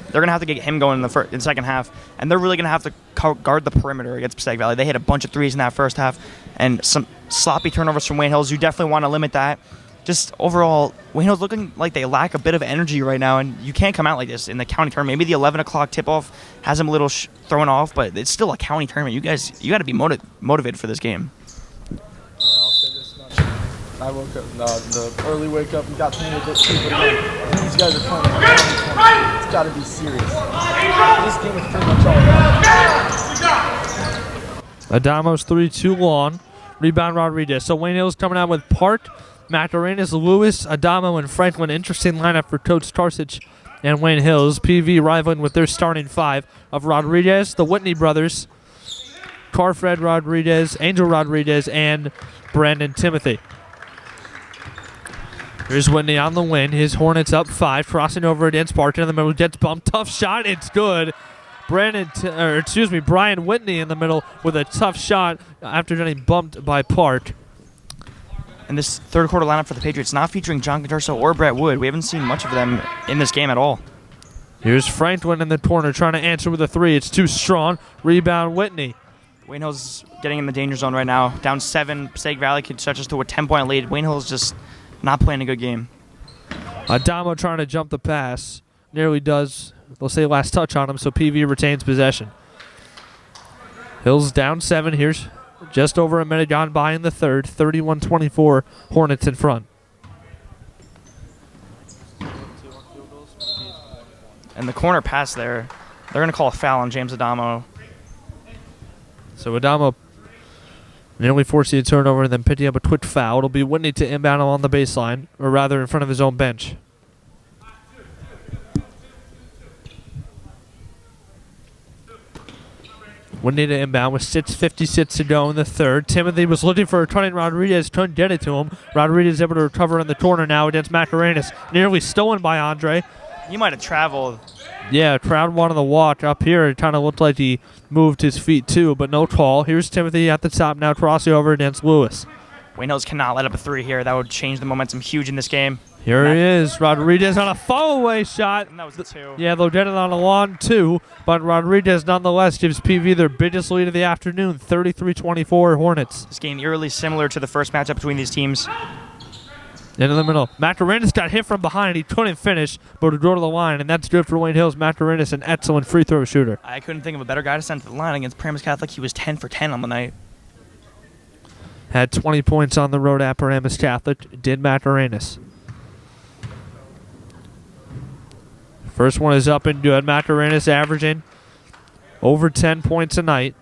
they're going to have to get him going in the second half, and they're really going to have to guard the perimeter against Passaic Valley. They hit a bunch of threes in that first half, and some sloppy turnovers from Wayne Hills. You definitely want to limit that. Just overall, Wayne Hills looking like they lack a bit of energy right now, and you can't come out like this in the county tournament. Maybe the 11 o'clock tip-off has them a little thrown off, but it's still a county tournament. You got to be motivated for this game. I'll say this much. I woke up, the early wake up and got to a bit too, but again, these guys are playing the county tournament. It's got to be serious. This game is pretty much all about. Adamo's 3 too long. Rebound Rodriguez. So Wayne Hills coming out with Park, Macarenas, Lewis, Adamo, and Franklin. Interesting lineup for Coach Tarsic and Wayne Hills. PV rivaling with their starting 5 of Rodriguez, the Whitney brothers, Carfred Rodriguez, Angel Rodriguez, and Brandon Timothy. Here's Whitney on the win. His Hornets up 5, crossing over against Park in the middle. Gets bumped. Tough shot. It's good. Brian Whitney in the middle with a tough shot after getting bumped by Park. And this third quarter lineup for the Patriots not featuring John Conturso or Brett Wood. We haven't seen much of them in this game at all. Here's Franklin in the corner trying to answer with a 3. It's too strong. Rebound Whitney. Wayne Hills getting in the danger zone right now. Down 7. Passaic Valley could stretch us to a 10-point lead. Wayne Hills just not playing a good game. Adamo trying to jump the pass. Nearly does. They'll say last touch on him, so PV retains possession. Hills down 7. Here's just over a minute gone by in the third. 31-24, Hornets in front. And the corner pass there, they're going to call a foul on James Adamo. So Adamo nearly forcing a turnover and then picking up a quick foul. It'll be Whitney to inbound him on the baseline, or rather in front of his own bench. Whitney to inbound with 6:56 to go in the third. Timothy was looking for a turning Rodriguez, couldn't get it to him. Rodriguez able to recover in the corner now against Macarenas. Nearly stolen by Andre. He might have traveled. Yeah, crowd wanted to walk up here. It kind of looked like he moved his feet too, but no call. Here's Timothy at the top now, crossing over against Lewis. Wayne Hills cannot let up a 3 here. That would change the momentum huge in this game. Here he is. Rodriguez on a fall-away shot. And that was the 2. Yeah, they'll get it on a long 2, but Rodriguez nonetheless gives PV their biggest lead of the afternoon, 33-24 Hornets. This game eerily similar to the first matchup between these teams. Into the middle. Macarenas got hit from behind. He couldn't finish, but would go to the line, and that's good for Wayne Hills. Macarenas, an excellent free throw shooter. I couldn't think of a better guy to send to the line against Paramus Catholic. He was 10 for 10 on the night. Had 20 points on the road at Paramus Catholic. Did Macarenas. First one is up and good. Macarenas averaging over 10 points a night.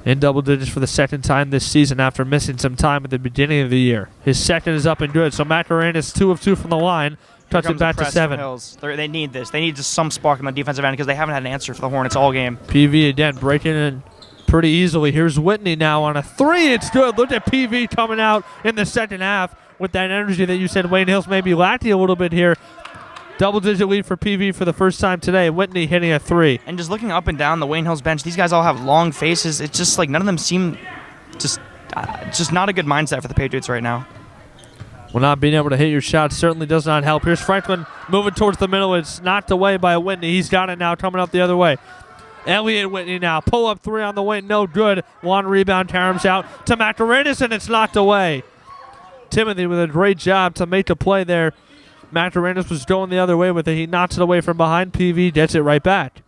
In double digits for the second time this season after missing some time at the beginning of the year. His second is up and good, so Macarenas 2 of 2 from the line, cuts it back to 7. They need this. They need just some spark on the defensive end because they haven't had an answer for the Hornets all game. PV again breaking in pretty easily. Here's Whitney now on a 3. It's good. Look at PV coming out in the second half with that energy that you said Wayne Hills may be lacking a little bit here. Double-digit lead for PV for the first time today. Whitney hitting a 3. And just looking up and down the Wayne Hills bench, these guys all have long faces. It's just like none of them seem just not a good mindset for the Patriots right now. Well, not being able to hit your shot certainly does not help. Here's Franklin moving towards the middle. It's knocked away by Whitney. He's got it now coming up the other way. Elliott Whitney now. Pull-up 3 on the way. No good. One rebound. Tarum's out to Macarenas, and it's knocked away. Timothy with a great job to make a play there. Macarenas was going the other way with it. He knocks it away from behind. PV gets it right back.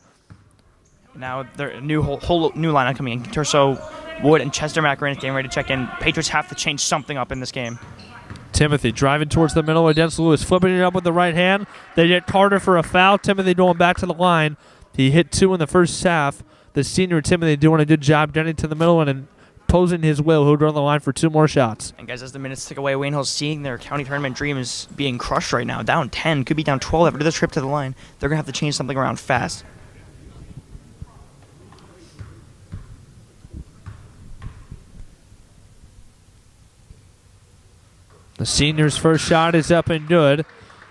Now their whole new lineup coming in. Terso, Wood, and Chester Macarenas getting ready to check in. Patriots have to change something up in this game. Timothy driving towards the middle against Lewis. Flipping it up with the right hand. They get Carter for a foul. Timothy going back to the line. He hit 2 in the first half. The senior Timothy doing a good job getting to the middle and imposing his will. He'll go on the line for 2 more shots. And guys, as the minutes tick away, Wayne Hills seeing their county tournament dream is being crushed right now. Down 10, could be down 12 after this trip to the line. They're going to have to change something around fast. The senior's first shot is up and good.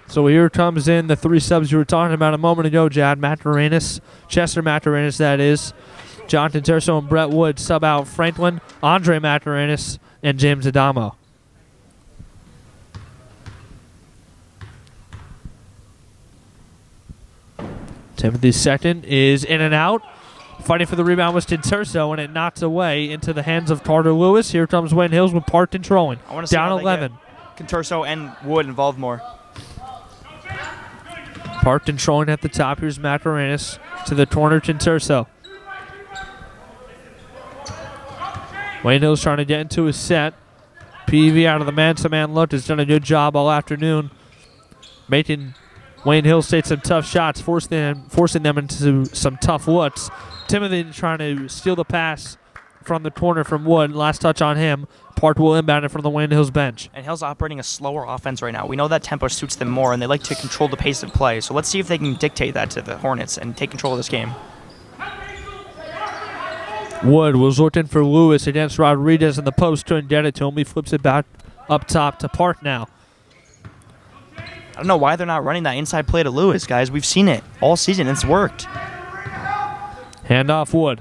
So here comes in the 3 subs you were talking about a moment ago, Jad. Macarenas, Chester Macarenas, that is. Jonathan Terso and Brett Wood sub out Franklin, Andre Mataranis, and James Adamo. Timothy second is in and out. Fighting for the rebound was Terso, and it knocks away into the hands of Carter Lewis. Here comes Wayne Hills with Park controlling. I want to see down how they 11. get Conturso and Wood involved more. Park controlling at the top. Here's Mataranis to the corner, Terso. Wayne Hills trying to get into his set. PV out of the man-to-man look has done a good job all afternoon, making Wayne Hills take some tough shots, forcing them into some tough looks. Timothy trying to steal the pass from the corner from Wood. Last touch on him. Park will inbound it from the Wayne Hills bench. And Hills operating a slower offense right now. We know that tempo suits them more, and they like to control the pace of play. So let's see if they can dictate that to the Hornets and take control of this game. Wood was looking for Lewis against Rodriguez in the post, couldn't get it to him. He flips it back up top to Park now. I don't know why they're not running that inside play to Lewis, guys. We've seen it all season. It's worked. Hand off Wood.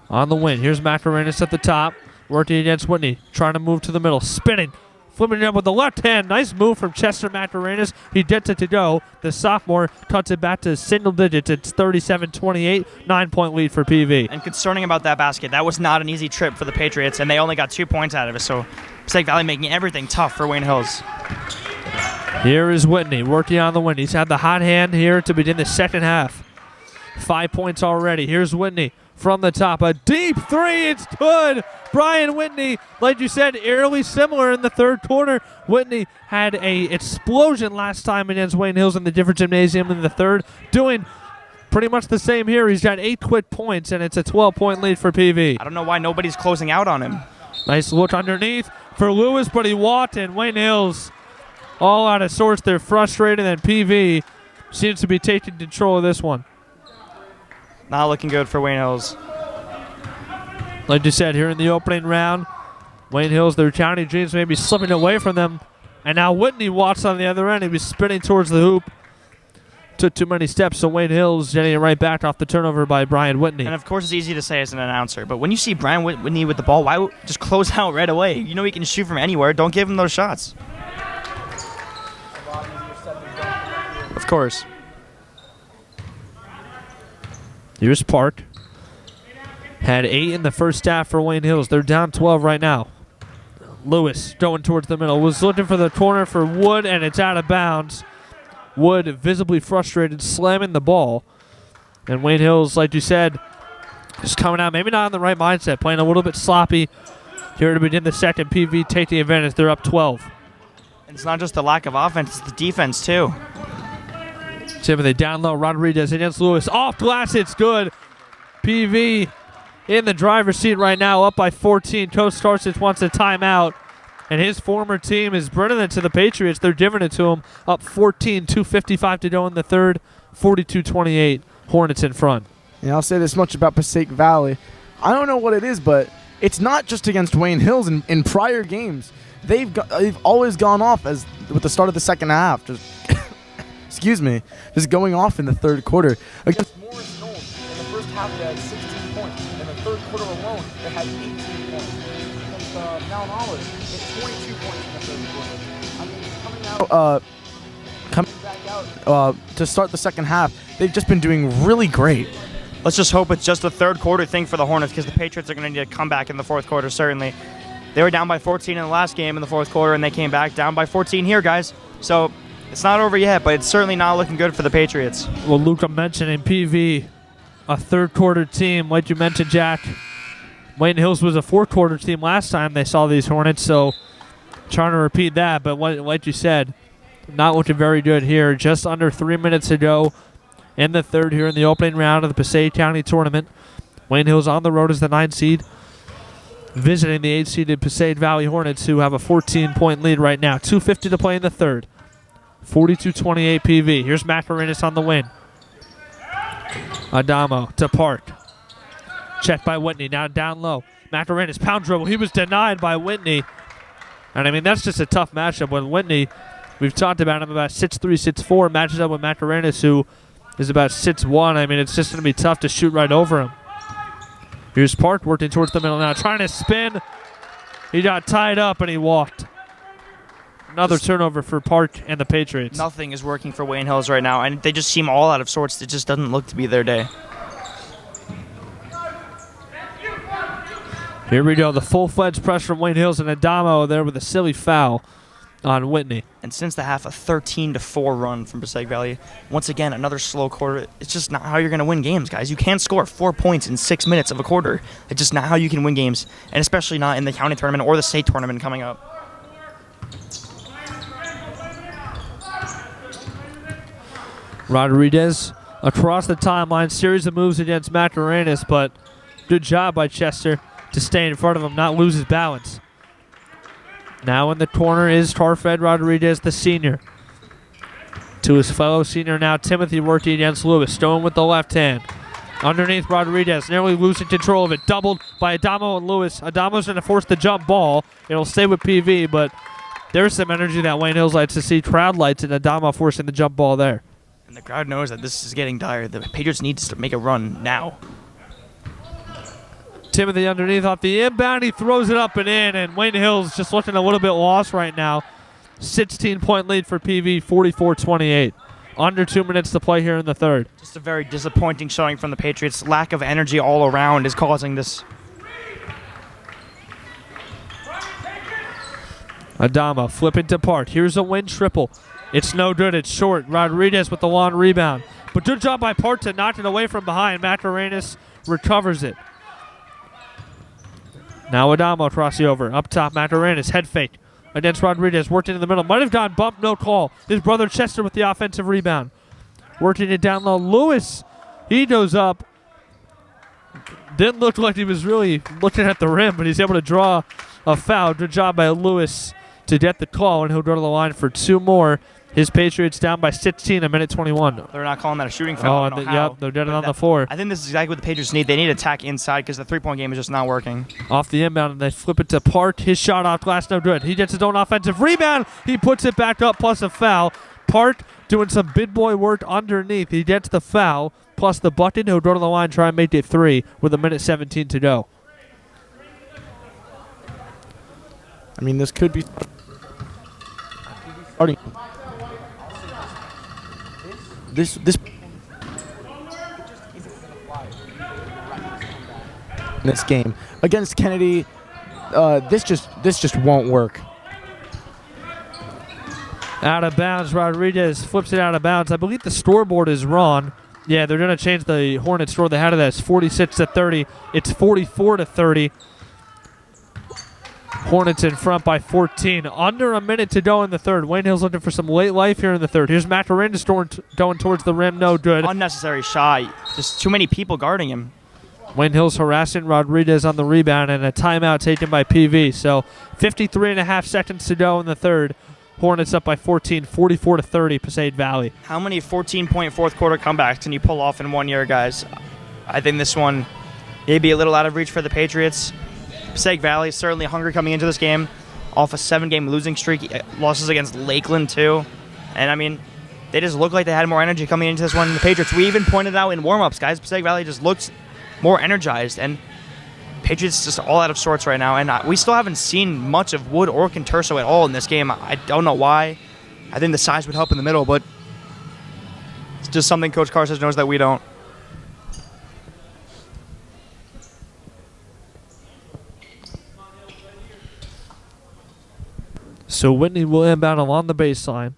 On the wing. Here's Mataranis at the top. Working against Whitney. Trying to move to the middle. Spinning. Flipping it up with the left hand. Nice move from Chester Mataranis. He gets it to go. The sophomore cuts it back to single digits. It's 37-28. 9-point lead for PV. And concerning about that basket, that was not an easy trip for the Patriots, and they only got 2 points out of it. So Passaic Valley making everything tough for Wayne Hills. Here is Whitney working on the wing. He's had the hot hand here to begin the second half. 5 points already. Here's Whitney from the top. A deep three. It's good. Brian Whitney, like you said, eerily similar in the third quarter. Whitney had a explosion last time against Wayne Hills in the different gymnasium in the third. Doing pretty much the same here. He's got 8 quick points, and it's a 12-point lead for PV. I don't know why nobody's closing out on him. Nice look underneath for Lewis, but he walked, and Wayne Hills all out of sorts. They're frustrated, and PV seems to be taking control of this one. Not looking good for Wayne Hills. Like you said, here in the opening round, Wayne Hills, their county dreams may be slipping away from them. And now Whitney walks on the other end. He was spinning towards the hoop. Took too many steps, so Wayne Hills getting it right back off the turnover by Brian Whitney. And of course, it's easy to say as an announcer, but when you see Brian Whitney with the ball, why just close out right away? You know he can shoot from anywhere. Don't give him those shots. Of course. Here's Park. Had 8 in the first half for Wayne Hills. They're down 12 right now. Lewis going towards the middle. Was looking for the corner for Wood, and it's out of bounds. Wood visibly frustrated, slamming the ball. And Wayne Hills, like you said, is coming out maybe not in the right mindset, playing a little bit sloppy. Here to begin the second, PV taking advantage. They're up 12. And it's not just the lack of offense, it's the defense too. Timothy down low. Rodriguez against Lewis. Off glass, it's good. PV in the driver's seat right now, up by 14. Coach Starsich wants a timeout. And his former team is bringing it to the Patriots. They're giving it to him. Up 14, 2:55 to go in the third. 42-28. Hornets in front. Yeah, I'll say this much about Passaic Valley. I don't know what it is, but it's not just against Wayne Hills. In prior games, they've always gone off as with the start of the second half. Just excuse me, just going off in the third quarter. Against Morris Knowles, in the first half they had 16 points. In the third quarter alone, they had 18 points. Against Mount Olive, it's 22 points in the third quarter. I mean, coming back out to start the second half, they've just been doing really great. Let's just hope it's just a third quarter thing for the Hornets, because the Patriots are going to need a comeback in the fourth quarter, certainly. They were down by 14 in the last game in the fourth quarter, and they came back down by 14 here, guys. So it's not over yet, but it's certainly not looking good for the Patriots. Well, Luca mentioned in PV, a third quarter team. Like you mentioned, Jack, Wayne Hills was a fourth quarter team last time they saw these Hornets, so trying to repeat that. But like you said, not looking very good here. Just under 3 minutes to go in the third here in the opening round of the Passaic County Tournament. Wayne Hills on the road as the 9 seed, visiting the 8-seeded Passaic Valley Hornets, who have a 14-point lead right now. 2:50 to play in the third. 42-28 PV. Here's Mataranis on the wing. Adamo to Park. Checked by Whitney. Now down low. Mataranis, pound dribble. He was denied by Whitney. And I mean, that's just a tough matchup when Whitney, we've talked about him, about 6'3", 6'4", matches up with Mataranis, who is about 6'1". I mean, it's just going to be tough to shoot right over him. Here's Park working towards the middle now, trying to spin. He got tied up and he walked. Another turnover for Park and the Patriots. Nothing is working for Wayne Hills right now, and they just seem all out of sorts. It just doesn't look to be their day. Here we go, the full-fledged press from Wayne Hills, and Adamo there with a silly foul on Whitney. And since the half, a 13-4 run from Passaic Valley. Once again, another slow quarter. It's just not how you're going to win games, guys. You can't score 4 points in 6 minutes of a quarter. It's just not how you can win games, and especially not in the county tournament or the state tournament coming up. Rodriguez across the timeline, series of moves against Macarenas, but good job by Chester to stay in front of him, not lose his balance. Now in the corner is Tarfed Rodriguez, the senior. To his fellow senior now, Timothy working against Lewis. Stone with the left hand. Underneath Rodriguez, nearly losing control of it. Doubled by Adamo and Lewis. Adamo's going to force the jump ball. It'll stay with PV, but there's some energy that Wayne Hills likes to see. Crowd lights, and Adamo forcing the jump ball there. And the crowd knows that this is getting dire. The Patriots need to make a run now. Timothy underneath off the inbound. He throws it up and in, and Wayne Hills just looking a little bit lost right now. 16-point lead for PV, 44-28. Under 2 minutes to play here in the third. Just a very disappointing showing from the Patriots. Lack of energy all around is causing this. Adama flipping to Park. Here's a win triple. It's no good. It's short. Rodriguez with the long rebound. But good job by Park to knock it away from behind. Macarenas recovers it. Now Adamo across the over. Up top, Macarenas. Head fake against Rodriguez. Working in the middle. Might have gone bump, no call. His brother Chester with the offensive rebound. Working it down low. Lewis, he goes up. Didn't look like he was really looking at the rim, but he's able to draw a foul. Good job by Lewis to get the call, and he'll go to the line for 2 more. His Patriots down by 16, a minute 21. They're not calling that a shooting foul. Yep, they're getting on the floor. I think this is exactly what the Patriots need. They need to attack inside because the three-point game is just not working. Off the inbound, and they flip it to Park. His shot off glass, no good. He gets his own offensive rebound. He puts it back up, plus a foul. Park doing some big boy work underneath. He gets the foul, plus the bucket. He'll go to the line, try and make it 3 with a minute 17 to go. I mean, this could be starting. This game against Kennedy, this just won't work. Out of bounds, Rodriguez flips it out of bounds. I believe the scoreboard is wrong. Yeah, they're going to change the Hornet score. They had it as 46-30. It's 44-30. Hornets in front by 14. Under a minute to go in the third. Wayne Hill's looking for some late life here in the third. Here's Macarenas going towards the rim. No good. Unnecessary shot. Just too many people guarding him. Wayne Hill's harassing Rodriguez on the rebound, and a timeout taken by PV. So 53.5 seconds to go in the third. Hornets up by 14, 44-30, Passaic Valley. How many 14-point fourth quarter comebacks can you pull off in 1 year, guys? I think this one may be a little out of reach for the Patriots. Passaic Valley is certainly hungry coming into this game. Off a 7-game losing streak. Losses against Lakeland, too. And, I mean, they just look like they had more energy coming into this one than the Patriots. We even pointed out in warm-ups, guys, Passaic Valley just looks more energized. And Patriots just all out of sorts right now. And we still haven't seen much of Wood or Conturso at all in this game. I don't know why. I think the size would help in the middle, but it's just something Coach Carson knows that we don't. So Whitney will inbound along the baseline.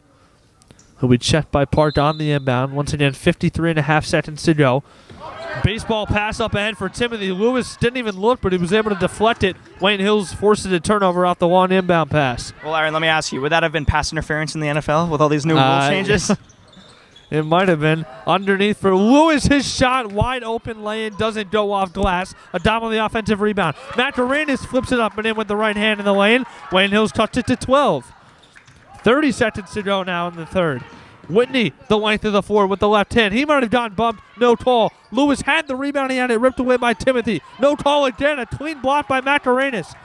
He'll be checked by Park on the inbound. Once again, 53.5 seconds to go. Baseball pass up ahead for Timothy. Lewis didn't even look, but he was able to deflect it. Wayne Hills forces a turnover off the long inbound pass. Well, Aaron, let me ask you, would that have been pass interference in the NFL with all these new rule changes? It might have been. Underneath for Lewis, his shot wide open lane doesn't go off glass. Adamo the offensive rebound. Macarenas flips it up and in with the right hand in the lane. Wayne Hills cuts it to 12. 30 seconds to go now in the third. Whitney, the length of the floor with the left hand. He might have gotten bumped. No call. Lewis had the rebound. He had it ripped away by Timothy. No call again. A clean block by Macarenas.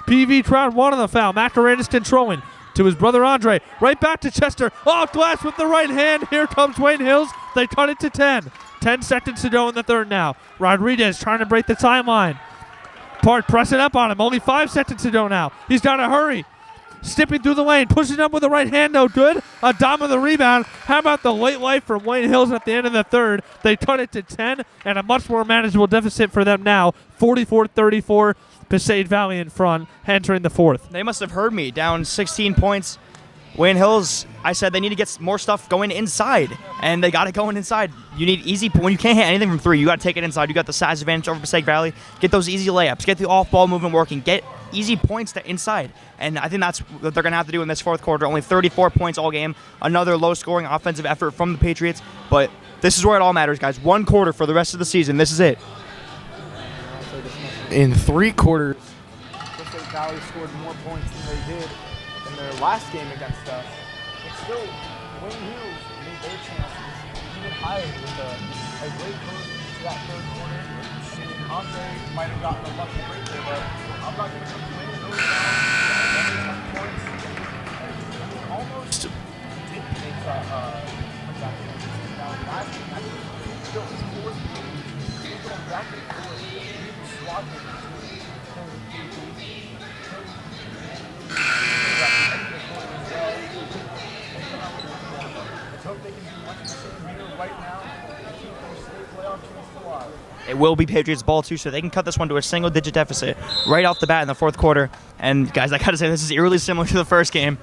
PV crowd wanted the foul. Macarenas controlling to his brother Andre. Right back to Chester. Off glass with the right hand. Here comes Wayne Hills. They cut it to 10. 10 seconds to go in the third now. Rodriguez trying to break the timeline. Park pressing up on him. Only 5 seconds to go now. He's got to hurry. Stepping through the lane, pushing up with the right hand, no good. Adama the rebound. How about the late life from Wayne Hills at the end of the third? They cut it to 10 and a much more manageable deficit for them now. 44-34, Passaic Valley in front, entering the fourth. They must have heard me. Down 16 points. Wayne Hills, I said they need to get more stuff going inside, and they got it going inside. You need easy, when you can't hit anything from three, you got to take it inside. You got the size advantage over Passaic Valley. Get those easy layups. Get the off-ball movement working. Get easy points to inside. And I think that's what they're going to have to do in this fourth quarter. Only 34 points all game. Another low-scoring offensive effort from the Patriots. But this is where it all matters, guys. 1 quarter for the rest of the season. This is it. In 3 quarters, Passaic Valley scored more points than they did in their last game against us. But still, Wayne Hills made their chances even higher with a great close to that third quarter. I mean, Andre might have gotten a lucky break there, but I'm not going to complain. Those points almost didn't make that last game. Still, it's 4th game. It's going back and forth. Swapping. It will be Patriots ball too, so they can cut this one to a single-digit deficit right off the bat in the fourth quarter. And guys, I gotta say, this is eerily similar to the first game.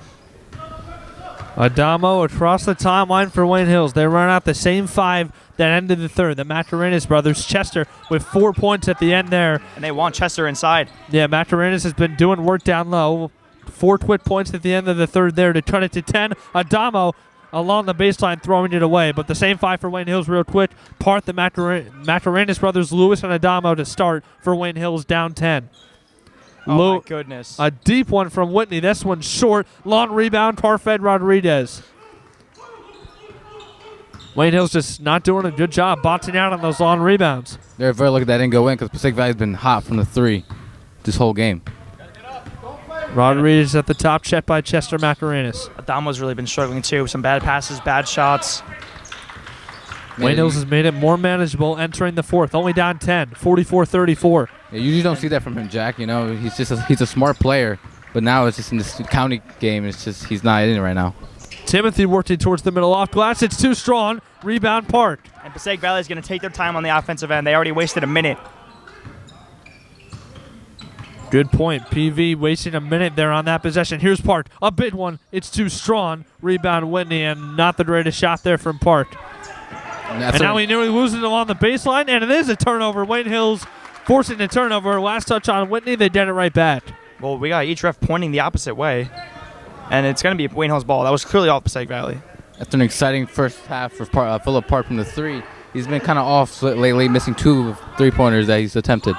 Adamo across the timeline for Wayne Hills. They run out the same 5 that ended the third. The Mascarenas brothers, Chester with 4 points at the end there. And they want Chester inside. Yeah, Mascarenas has been doing work down low. 4 quick points at the end of the third there to cut it to 10. Adamo along the baseline throwing it away, but the same 5 for Wayne Hills real quick. Part the Mascarenas brothers, Lewis and Adamo to start for Wayne Hills down 10. Oh my goodness. A deep one from Whitney. This one's short. Long rebound, Parfed Rodriguez. Wayne Hills just not doing a good job boxing out on those long rebounds. They're very lucky that didn't go in because Passaic Valley's been hot from the 3 this whole game. Rodriguez at the top, checked by Chester Mascarenas. Adamo's really been struggling too. Some bad passes, bad shots. Wayne Hills has made it more manageable entering the fourth. Only down 10, 44-34. Yeah, you usually don't see that from him, Jack. You know, he's a smart player, but now it's just in this county game. It's just he's not in it right now. Timothy working towards the middle off glass. It's too strong. Rebound Park. And Passaic Valley is going to take their time on the offensive end. They already wasted a minute. Good point. PV wasting a minute there on that possession. Here's Park. A big one. It's too strong. Rebound Whitney, and not the greatest shot there from Park. And now he nearly loses it along the baseline, and it is a turnover. Wayne Hills forcing the turnover. Last touch on Whitney. They did it right back. Well, we got each ref pointing the opposite way, and it's going to be Wayne Hills' ball. That was clearly off Passaic Valley. After an exciting first half for Phillip Park from the 3, he's been kind of off lately, missing 2 3-pointers that he's attempted.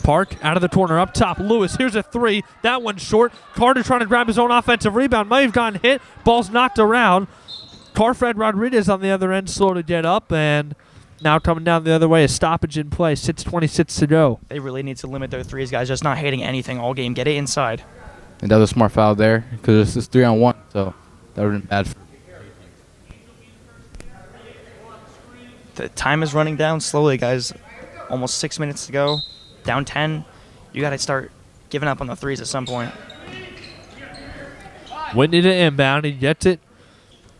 Park out of the corner up top. Lewis, here's a 3. That one's short. Carter trying to grab his own offensive rebound. Might have gotten hit. Ball's knocked around. Parfed Rodriguez on the other end, slow to get up, and now coming down the other way, a stoppage in play. 6:26 to go. They really need to limit their threes, guys. Just not hitting anything all game. Get it inside. And that was a smart foul there because it's 3-on-1, so that would have been bad. The time is running down slowly, guys. Almost 6 minutes to go. Down 10. You got to start giving up on the threes at some point. Whitney to inbound. He gets it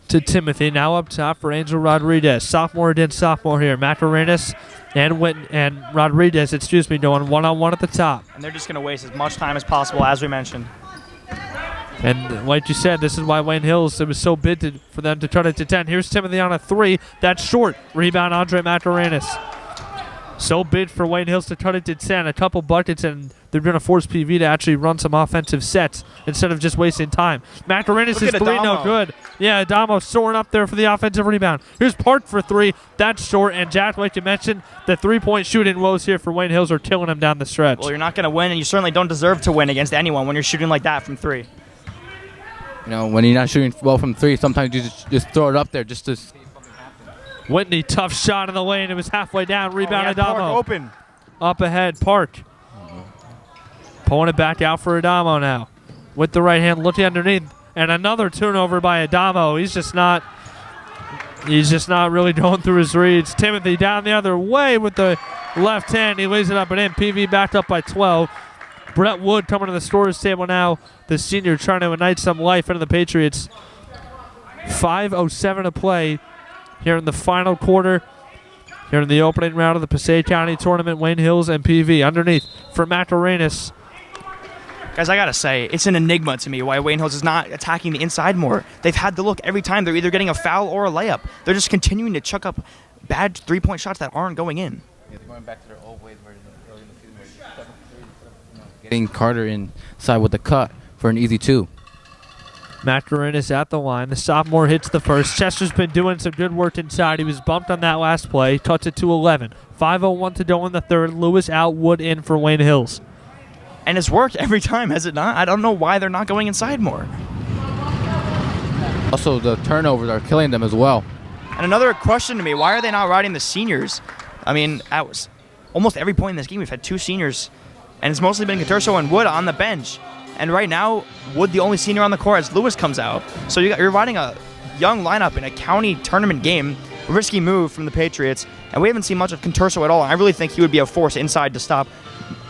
to Timothy. Now up top for Angel Rodriguez. Sophomore against sophomore here. Mascarenas and Rodriguez, going one-on-one at the top. And they're just going to waste as much time as possible, as we mentioned. And like you said, this is why Wayne Hills, it was so big for them to cut it to 10. Here's Timothy on a 3. That's short. Rebound, Andre Mascarenas. So big for Wayne Hills to cut it to 10. A couple buckets, and they're going to force PV to actually run some offensive sets instead of just wasting time. Mascarenas is 3, no good. Yeah, Adamo soaring up there for the offensive rebound. Here's Park for 3. That's short. And Jack, like you mentioned, the 3-point shooting woes here for Wayne Hills are killing him down the stretch. Well, you're not going to win, and you certainly don't deserve to win against anyone when you're shooting like that from 3. You know, when you're not shooting well from 3, sometimes you just throw it up there just to see something happen. Whitney, tough shot in the lane. It was halfway down. Rebound, Adamo. Park open. Up ahead, Park. Pulling it back out for Adamo now. With the right hand, looking underneath. And another turnover by Adamo. He's just not He's just not really going through his reads. Timothy down the other way with the left hand. He lays it up and in. PV backed up by 12. Brett Wood coming to the scorer's table now. The senior trying to ignite some life into the Patriots. 5:07 to play here in the final quarter. Here in the opening round of the Passaic County Tournament, Wayne Hills and PV underneath for Macarenas. Guys, I gotta say, it's an enigma to me why Wayne Hills is not attacking the inside more. They've had the look every time. They're either getting a foul or a layup. They're just continuing to chuck up bad three-point shots that aren't going in. Yeah, they're going back to their old ways where early in the season where 7-3, getting Carter inside with the cut for an easy 2. Macarenas at the line. The sophomore hits the first. Chester's been doing some good work inside. He was bumped on that last play. Cuts it to 11. 5:01 to go in the third. Lewis out, Wood in for Wayne Hills. And it's worked every time, has it not? I don't know why they're not going inside more. Also, the turnovers are killing them as well. And another question to me, why are they not riding the seniors? I mean, that was almost every point in this game. We've had 2 seniors, and it's mostly been Conturso and Wood on the bench. And right now, Wood, the only senior on the court as Lewis comes out. So you're riding a young lineup in a county tournament game. Risky move from the Patriots. And we haven't seen much of Conturso at all. I really think he would be a force inside to stop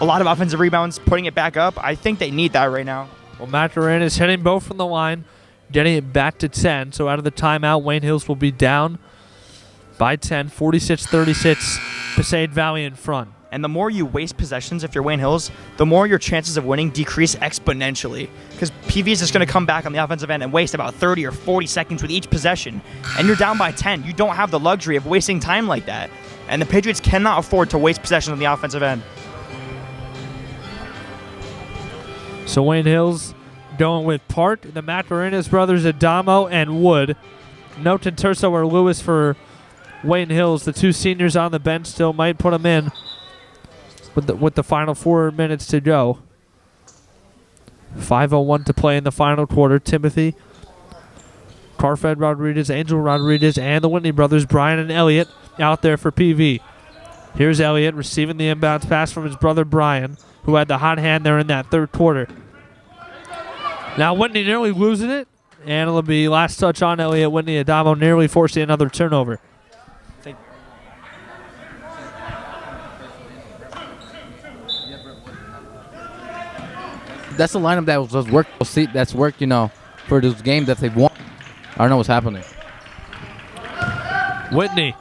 a lot of offensive rebounds, putting it back up. I think they need that right now. Well, Macarenas hitting both from the line, getting it back to 10. So out of the timeout, Wayne Hills will be down by 10, 46-36. Passaic Valley in front. And the more you waste possessions if you're Wayne Hills, the more your chances of winning decrease exponentially. Because PV is just going to come back on the offensive end and waste about 30 or 40 seconds with each possession. And you're down by 10. You don't have the luxury of wasting time like that. And the Patriots cannot afford to waste possessions on the offensive end. So Wayne Hills going with Park, the Macarenas brothers, Adamo, and Wood. No Conturso or Lewis for Wayne Hills. The 2 seniors on the bench still might put them in with the final 4 minutes to go. 5:01 to play in the final quarter. Timothy, Carfed Rodriguez, Angel Rodriguez, and the Whitney brothers, Brian and Elliott, out there for PV. Here's Elliott receiving the inbounds pass from his brother Brian, who had the hot hand there in that third quarter. Now Whitney nearly losing it, and it'll be last touch on Elliott. Whitney Adamo nearly forcing another turnover. That's the lineup that was worked. That's worked, for those games that they've won. I don't know what's happening. Whitney,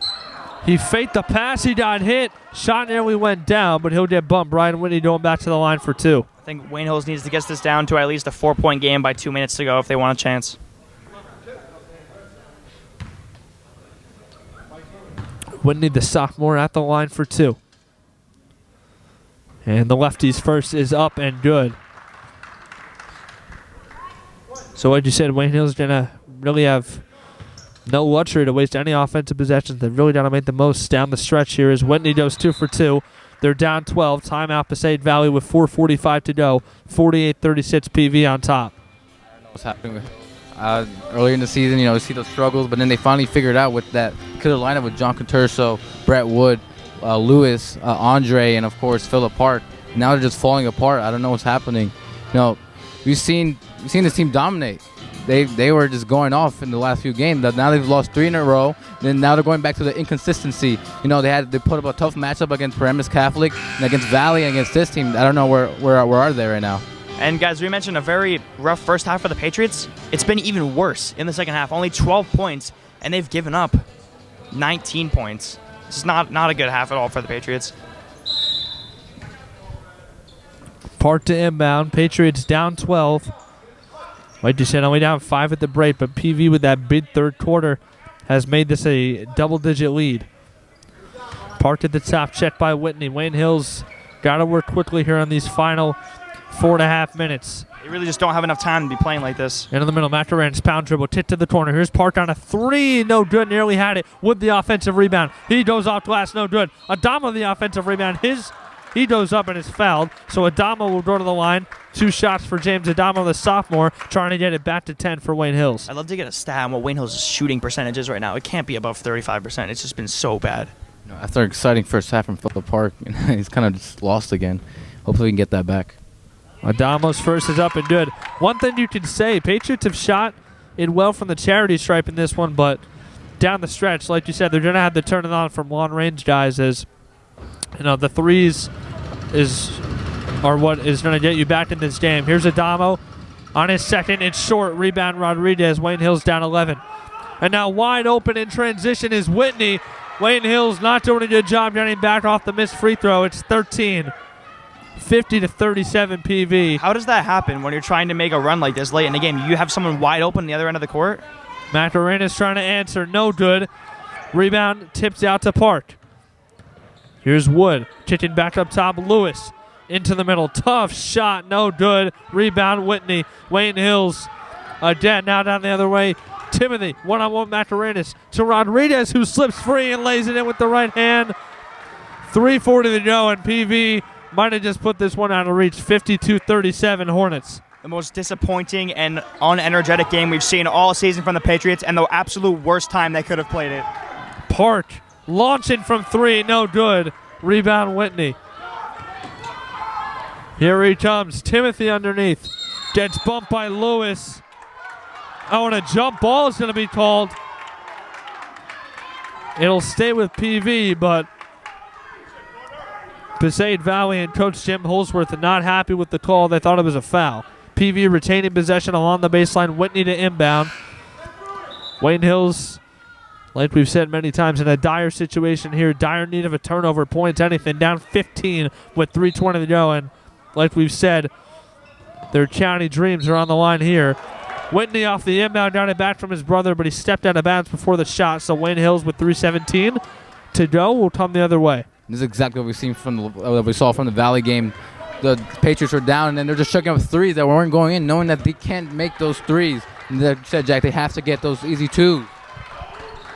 he faked the pass. He got hit. Shot nearly went down, but he'll get bumped. Brian Whitney going back to the line for 2. I think Wayne Hills needs to get this down to at least a 4-point game by 2 minutes to go if they want a chance. Whitney, the sophomore, at the line for 2. And the lefty's first is up and good. So like you said, Wayne Hills going to really have no luxury to waste any offensive possessions. They've really got to make the most down the stretch here as Whitney goes 2 for 2. They're down 12. Timeout Passaic Valley with 4:45 to go. 48-36 PV on top. I don't know what's happening with earlier in the season, you see those struggles, but then they finally figured out with that killer lineup with John Conturso, Brett Wood, Lewis, Andre, and of course Phillip Park. Now they're just falling apart. I don't know what's happening. We've seen this team dominate. They were just going off in the last few games. Now they've lost 3 in a row. Then now they're going back to the inconsistency. They put up a tough matchup against Paramus Catholic and against Valley and against this team. I don't know where are they right now. And guys, we mentioned a very rough first half for the Patriots. It's been even worse in the second half. Only 12 points, and they've given up 19 points. This is not a good half at all for the Patriots. Park to inbound. Patriots down 12. Like you said, only down 5 at the break, but PV with that big third quarter has made this a double-digit lead. Parked at the top, checked by Whitney. Wayne Hills got to work quickly here on these final 4.5 minutes. They really just don't have enough time to be playing like this. In the middle, Macarenas pound dribble, tit to the corner. Here's Park on a 3, no good. Nearly had it with the offensive rebound. He goes off glass, no good. Adamo the offensive rebound. He goes up and is fouled. So Adamo will go to the line. 2 shots for James Adamo, the sophomore, trying to get it back to 10 for Wayne Hills. I'd love to get a stat on what Wayne Hills' shooting percentage is right now. It can't be above 35%. It's just been so bad. After an exciting first half from Phillip Park, he's kind of just lost again. Hopefully we can get that back. Adamo's first is up and good. One thing you can say, Patriots have shot it well from the charity stripe in this one, but down the stretch, like you said, they're going to have to turn it on from long range guys as, the threes are what is going to get you back in this game. Here's Adamo on his second. It's short. Rebound Rodriguez. Wayne Hills down 11. And now wide open in transition is Whitney. Wayne Hills not doing a good job getting back off the missed free throw. It's 13. 50-37 PV. How does that happen when you're trying to make a run like this late in the game? You have someone wide open on the other end of the court? Macarena's trying to answer. No good. Rebound tips out to Park. Here's Wood. Kicking back up top. Lewis into the middle. Tough shot. No good. Rebound Whitney. Wayne Hills again now down the other way. Timothy, one-on-one Macarenas to Rodriguez, who slips free and lays it in with the right hand. 3:40 to go, and PV might have just put this one out of reach. 52-37 Hornets. The most disappointing and unenergetic game we've seen all season from the Patriots, and the absolute worst time they could have played it. Park launching from three, no good. Rebound Whitney. Here he comes. Timothy underneath. Gets bumped by Lewis. Oh, and a jump ball is going to be called. It'll stay with PV, but Passaic Valley and Coach Jim Holsworth are not happy with the call. They thought it was a foul. PV retaining possession along the baseline. Whitney to inbound. Wayne Hills, like we've said many times, in a dire situation here. Dire need of a turnover, points, anything. Down 15 with 3:20 to go. And like we've said, their county dreams are on the line here. Whitney off the inbound, down and back from his brother, but he stepped out of bounds before the shot. So Wayne Hills with 3:17 to go will come the other way. This is exactly what we've seen what we saw from the Valley game. The Patriots were down, and then they're just chucking up threes that weren't going in, knowing that they can't make those threes. And like you said, Jack, they have to get those easy twos.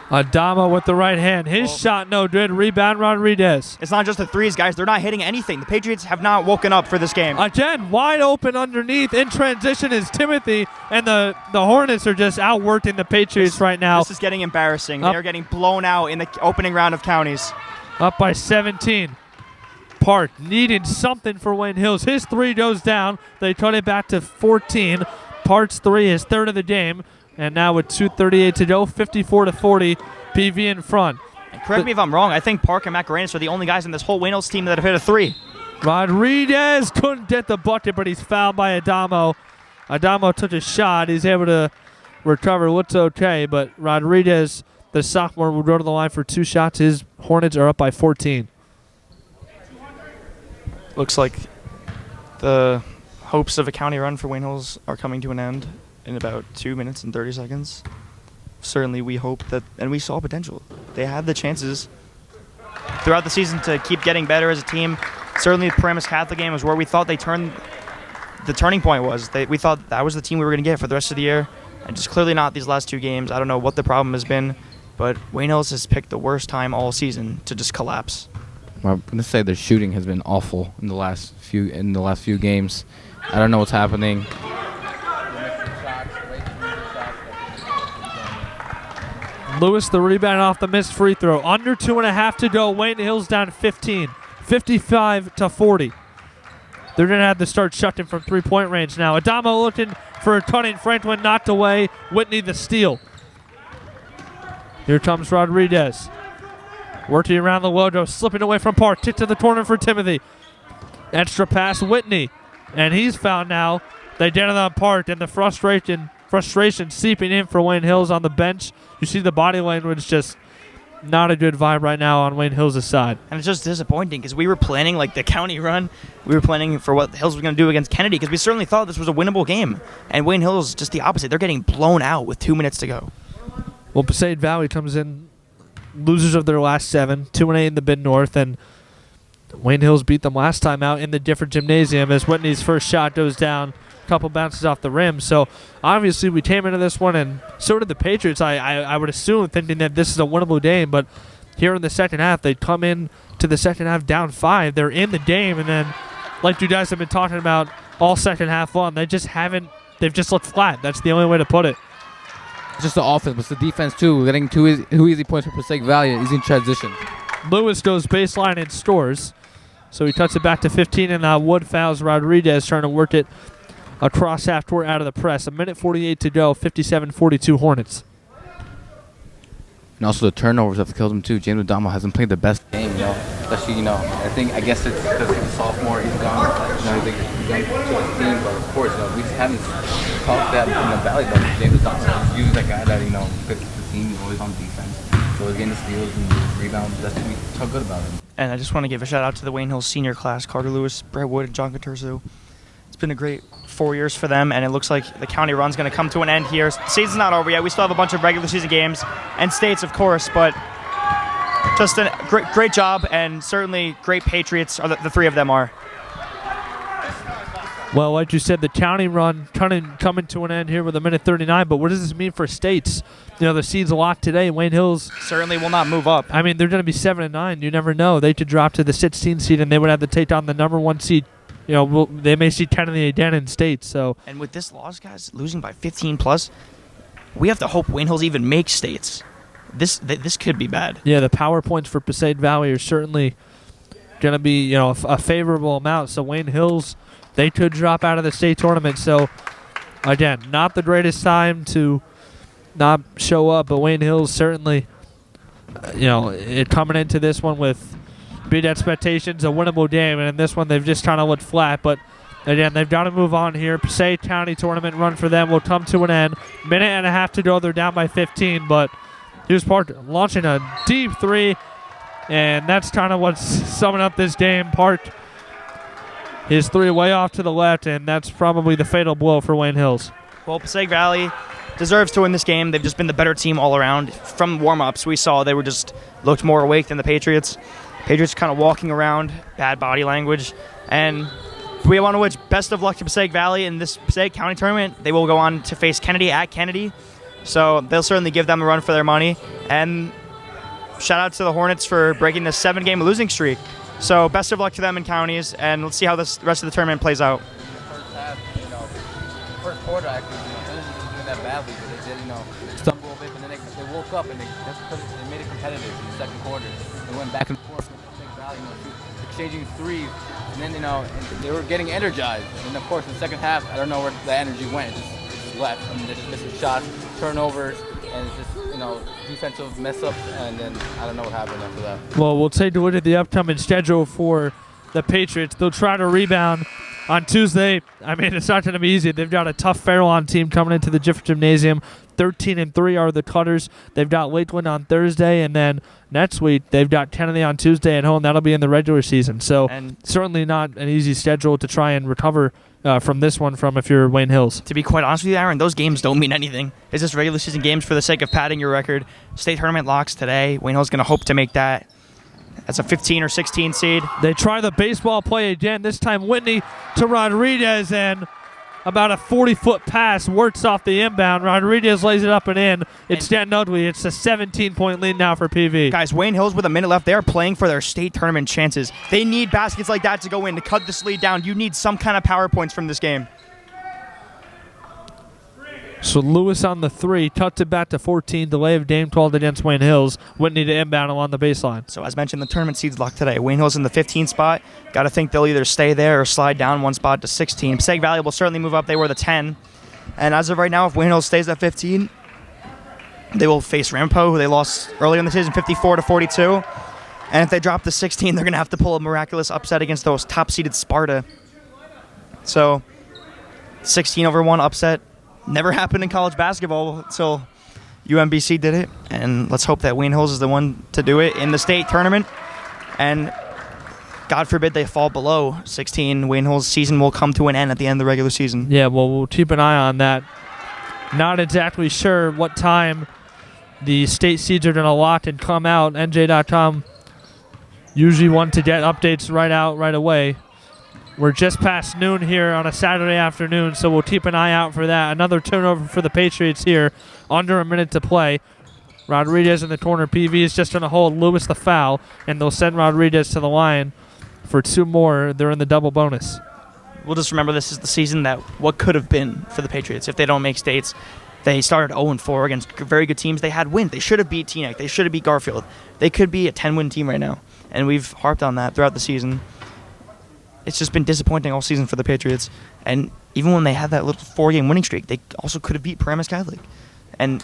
Adama with the right hand. His shot no good. Rebound Rodriguez. It's not just the threes, guys. They're not hitting anything. The Patriots have not woken up for this game. Again, wide open underneath. In transition is Timothy, and the Hornets are just outworking the Patriots right now. This is getting embarrassing. They are getting blown out in the opening round of counties. Up by 17. Park needed something for Wayne Hills. His three goes down. They cut it back to 14. Park's three is third of the game. And now with 2:38 to go, 54-40, PV in front. And correct me if I'm wrong. I think Park and Macarenas are the only guys in this whole Wayne Hills team that have hit a three. Rodriguez couldn't get the bucket, but he's fouled by Adamo. Adamo took a shot. He's able to recover. Looks okay, but Rodriguez, the sophomore, will go to the line for two shots. His Hornets are up by 14. Looks like the hopes of a county run for Wayne Hills are coming to an end in about 2 minutes and 30 seconds. Certainly we hope that, and we saw potential. They had the chances throughout the season to keep getting better as a team. Certainly the Paramus Catholic game was where we thought the turning point was. We thought that was the team we were going to get for the rest of the year, and just clearly not these last two games. I don't know what the problem has been, but Wayne Hills has picked the worst time all season to just collapse. Well, I'm gonna say their shooting has been awful in the last few games. I don't know what's happening. Lewis the rebound off the missed free throw. Under 2.5 to go. Wayne Hills down 15. 55-40. They're going to have to start shutting from three-point range now. Adamo looking for a cutting. Franklin knocked away. Whitney the steal. Here comes Rodriguez. Working around the logo. Slipping away from Park. Kick to the corner for Timothy. Extra pass Whitney. And he's fouled now. They did it on Park, and the frustration seeping in for Wayne Hills on the bench. You see the body language, just not a good vibe right now on Wayne Hills' side. And it's just disappointing because we were planning like the county run. We were planning for what the Hills was going to do against Kennedy because we certainly thought this was a winnable game. And Wayne Hills just the opposite. They're getting blown out with 2 minutes to go. Well, Passaic Valley comes in losers of their last 7, 2-8 in the Mid-North, and Wayne Hills beat them last time out in the different gymnasium as Whitney's first shot goes down. Couple bounces off the rim. So obviously we came into this one, and so did the Patriots. I would assume thinking that this is a winnable game, but here in the second half they come in to the second half down 5. They're in the game, and then like you guys have been talking about all second half long, they've just looked flat. That's the only way to put it. It's just the offense, but it's the defense too. We're getting two easy points for Passaic Valley. Easy in transition. Lewis goes baseline and scores. So he cuts it back to 15, and Wood fouls Rodriguez, trying to work it across half court out of the press. 1:48 to go, 57-42 Hornets. and also the turnovers have killed him too. James Adamo hasn't played the best game, especially, I guess it's because he's a sophomore, he's gone, he's young to the team, but of course, we haven't talked that in the Valley about James Adamo. He's usually that guy that, fits the team, he's always on defense. So he's getting the steals and rebounds. That's what we talk good about him. And I just want to give a shout out to the Wayne Hills senior class, Carter Lewis, Brett Wood, and John Caterzo. It's been a great 4 years for them, and it looks like the county run's going to come to an end here. Season's not over yet. We still have a bunch of regular season games and states, of course, but just a great job, and certainly great Patriots. The three of them are. Well, like you said, the county run coming to an end here with 1:39. But what does this mean for states? The seeds a lot today. Wayne Hills certainly will not move up. I mean, they're going to be 7-9. You never know. They could drop to the 16 seed, and they would have to take on the number 1 seed. They may see 10 again in states. So, and with this loss, guys, losing by 15 plus, we have to hope Wayne Hills even makes states. This could be bad. Yeah, the power points for Passaic Valley are certainly going to be a favorable amount. So Wayne Hills, they could drop out of the state tournament. So again, not the greatest time to not show up, but Wayne Hills certainly, coming into this one with big expectations, a winnable game, and in this one they've just kind of looked flat. But again, they've got to move on here. Passaic County tournament run for them will come to an end. Minute and a half to go. They're down by 15, but here's Park launching a deep three, and that's kind of what's summing up this game. Park, his three way off to the left, and that's probably the fatal blow for Wayne Hills. Well, Passaic Valley deserves to win this game. They've just been the better team all around. From warm-ups, we saw they were just looked more awake than the Patriots. Patriots kind of walking around, bad body language. And we want to wish best of luck to Passaic Valley in this Passaic County tournament. They will go on to face Kennedy at Kennedy. So they'll certainly give them a run for their money. And shout out to the Hornets for breaking this 7-game losing streak. So best of luck to them in counties, and let's see how this rest of the tournament plays out. First half, first quarter actually, they wasn't doing that badly, but they did, stumble a bit, but then they woke up and they made it competitive in the second quarter. They went back and forth with Passaic Valley, exchanging threes, and then and they were getting energized. And of course, in the second half, I don't know where the energy went. It just left. I mean, they're just missing shots, turnovers, and it's just defensive mess ups, and then I don't know what happened after that. Well, we'll take a look at the upcoming schedule for the Patriots. They'll try to rebound on Tuesday. I mean, it's not going to be easy. They've got a tough Fairlawn team coming into the Gifford Gymnasium. 13-3 are the Cutters. They've got Lakeland on Thursday, and then next week they've got Kennedy on Tuesday at home. That'll be in the regular season. So certainly not an easy schedule to try and recover from this one from if you're Wayne Hills. To be quite honest with you, Aaron, those games don't mean anything. It's just regular season games for the sake of padding your record. State tournament locks today. Wayne Hills going to hope to make that. That's a 15 or 16 seed. They try the baseball play again. This time Whitney to Rodriguez, and about a 40-foot pass works off the inbound. Rodriguez lays it up and in. It's getting ugly. It's a 17-point lead now for PV. Guys, Wayne Hills with a minute left, they are playing for their state tournament chances. They need baskets like that to go in, to cut this lead down. You need some kind of power points from this game. So Lewis on the 3, tucked it back to 14. Delay of game called against Wayne Hills. Whitney to inbound along the baseline. So as mentioned, the tournament seeds locked today. Wayne Hills in the 15 spot. Got to think they'll either stay there or slide down one spot to 16. Passaic Valley will certainly move up. They were the 10. And as of right now, if Wayne Hills stays at 15, they will face Rampo, who they lost earlier in the season, 54-42. And if they drop to 16, they're going to have to pull a miraculous upset against those top-seeded Sparta. So 16-1 upset. Never happened in college basketball until UMBC did it, and let's hope that Wayne Hills is the one to do it in the state tournament. And God forbid they fall below 16. Wayne Hills' season will come to an end at the end of the regular season. Yeah, well, we'll keep an eye on that. Not exactly sure what time the state seeds are going to lock and come out. NJ.com usually want to get updates right away. We're just past noon here on a Saturday afternoon, so we'll keep an eye out for that. Another turnover for the Patriots here, under a minute to play. Rodriguez in the corner. PV is just going to hold Lewis the foul, and they'll send Rodriguez to the line for 2 more. They're in the double bonus. We'll just remember this is the season that what could have been for the Patriots if they don't make states. They started 0-4 against very good teams. They had wins. They should have beat Teaneck. They should have beat Garfield. They could be a 10-win team right now, and we've harped on that throughout the season. It's just been disappointing all season for the Patriots. And even when they had that little 4-game winning streak, they also could have beat Paramus Catholic. And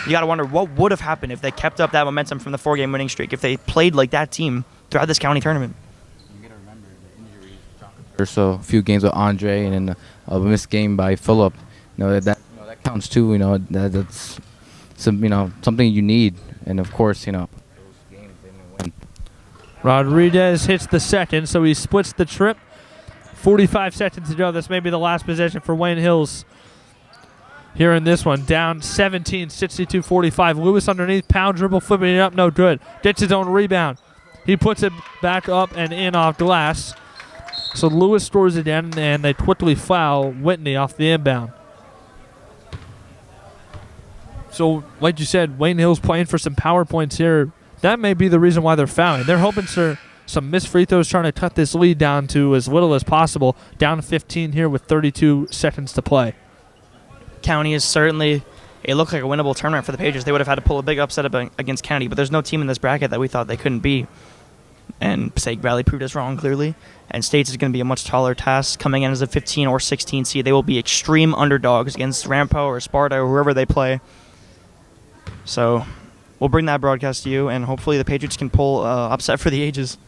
you got to wonder what would have happened if they kept up that momentum from the 4-game winning streak, if they played like that team throughout this county tournament. You got to remember the injuries. Or so a few games with Andre and then a missed game by Phillip. That counts too. That's something you need. And of course, those games they didn't win. Rodriguez hits the second, so he splits the trip. 45 seconds to go. This may be the last possession for Wayne Hills here in this one. Down 17, 62-45. Lewis underneath, pound dribble, flipping it up, no good. Gets his own rebound. He puts it back up and in off glass. So Lewis scores again, and they quickly foul Whitney off the inbound. So, like you said, Wayne Hills playing for some power points here. That may be the reason why they're fouling. They're hoping for some missed free throws, trying to cut this lead down to as little as possible. Down 15 here with 32 seconds to play. County is certainly, it looked like a winnable tournament for the Patriots. They would have had to pull a big upset against County, but there's no team in this bracket that we thought they couldn't beat. And Passaic Valley proved us wrong, clearly. And States is going to be a much taller task. Coming in as a 15 or 16 seed, they will be extreme underdogs against Rampo or Sparta or whoever they play. So we'll bring that broadcast to you, and hopefully the Patriots can pull upset for the ages.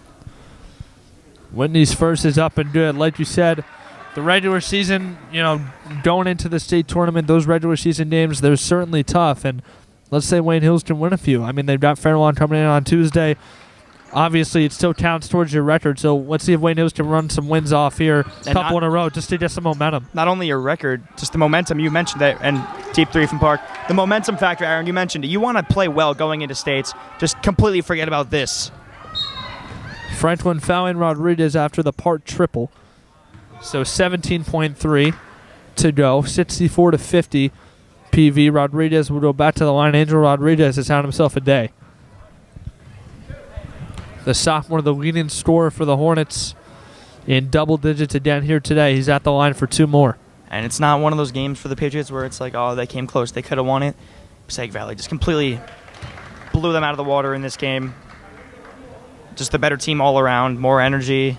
Whitney's first is up and good. Like you said, the regular season, going into the state tournament, those regular season games, they're certainly tough. And let's say Wayne Hills can win a few. I mean, they've got Fairlawn coming in on Tuesday. Obviously, it still counts towards your record, so let's see if Wayne Hills can run some wins off here, a couple in a row, just to get some momentum. Not only your record, just the momentum. You mentioned that, and deep three from Park. The momentum factor, Aaron, you mentioned it. You want to play well going into states. Just completely forget about this. Franklin fouling Rodriguez after the Park triple. So 17.3 to go, 64-50 PV. Rodriguez will go back to the line. Angel Rodriguez has had himself a day. The sophomore, the leading scorer for the Hornets in double digits again here today. He's at the line for 2 more. And it's not one of those games for the Patriots where it's like, oh, they came close. They could have won it. Passaic Valley just completely blew them out of the water in this game. Just the better team all around, more energy.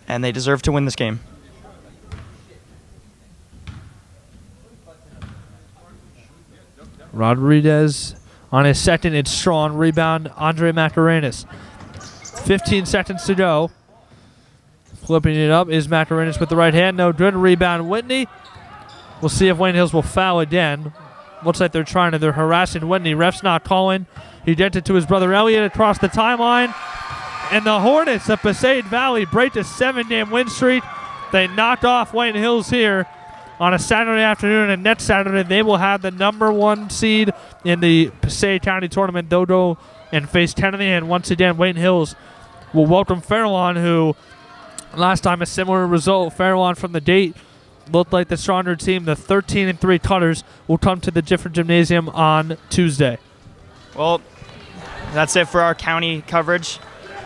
And they deserve to win this game. Rodriguez on his second, it's strong. Rebound, Andre Macarenas. 15 seconds to go. Flipping it up is Macarenas with the right hand. No good. Rebound, Whitney. We'll see if Wayne Hills will foul again. Looks like they're trying to. They're harassing Whitney. Ref's not calling. He gets it to his brother Elliott across the timeline. And the Hornets of Passaic Valley break a 7-game win streak. They knock off Wayne Hills here on a Saturday afternoon, and next Saturday they will have the number 1 seed in the Passaic County Tournament, Dodo, and face Kennedy. And once again, Wayne Hills will welcome Fairlawn, who last time a similar result. Fairlawn from the date looked like the stronger team. The 13-3 Cutters will come to the Gifford Gymnasium on Tuesday. Well, that's it for our county coverage.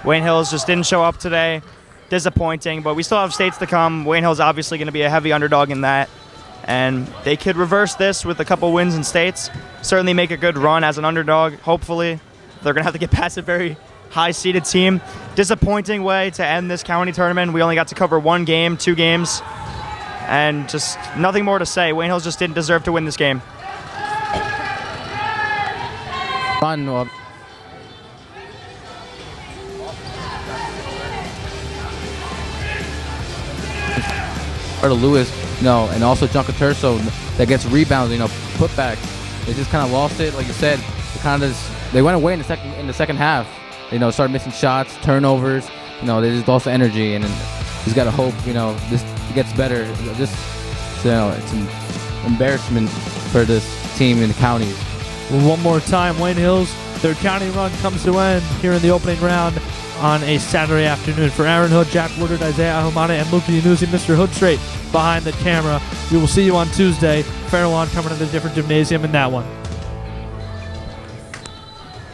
Wayne Hills just didn't show up today. Disappointing, but we still have states to come. Wayne Hills obviously going to be a heavy underdog in that. And they could reverse this with a couple wins in states. Certainly make a good run as an underdog, hopefully. They're going to have to get past a very high-seeded team. Disappointing way to end this county tournament. We only got to cover 1 game, 2 games. And just nothing more to say. Wayne Hills just didn't deserve to win this game. Fun. Lewis, and also John Caterso that gets rebounds, put back. They just kind of lost it, like you said. They went away in the second half. Started missing shots, turnovers. They just lost the energy, and just gotta hope this gets better. It's an embarrassment for this team in the counties. One more time, Wayne Hills, their county run comes to end here in the opening round on a Saturday afternoon. For Aaron Hood, Jack Woodard, Isaiah Ahumada, and Luca Yannuzzi, Mr. Hood straight behind the camera. We will see you on Tuesday. Fairlawn coming to the Gifford Gymnasium in that one.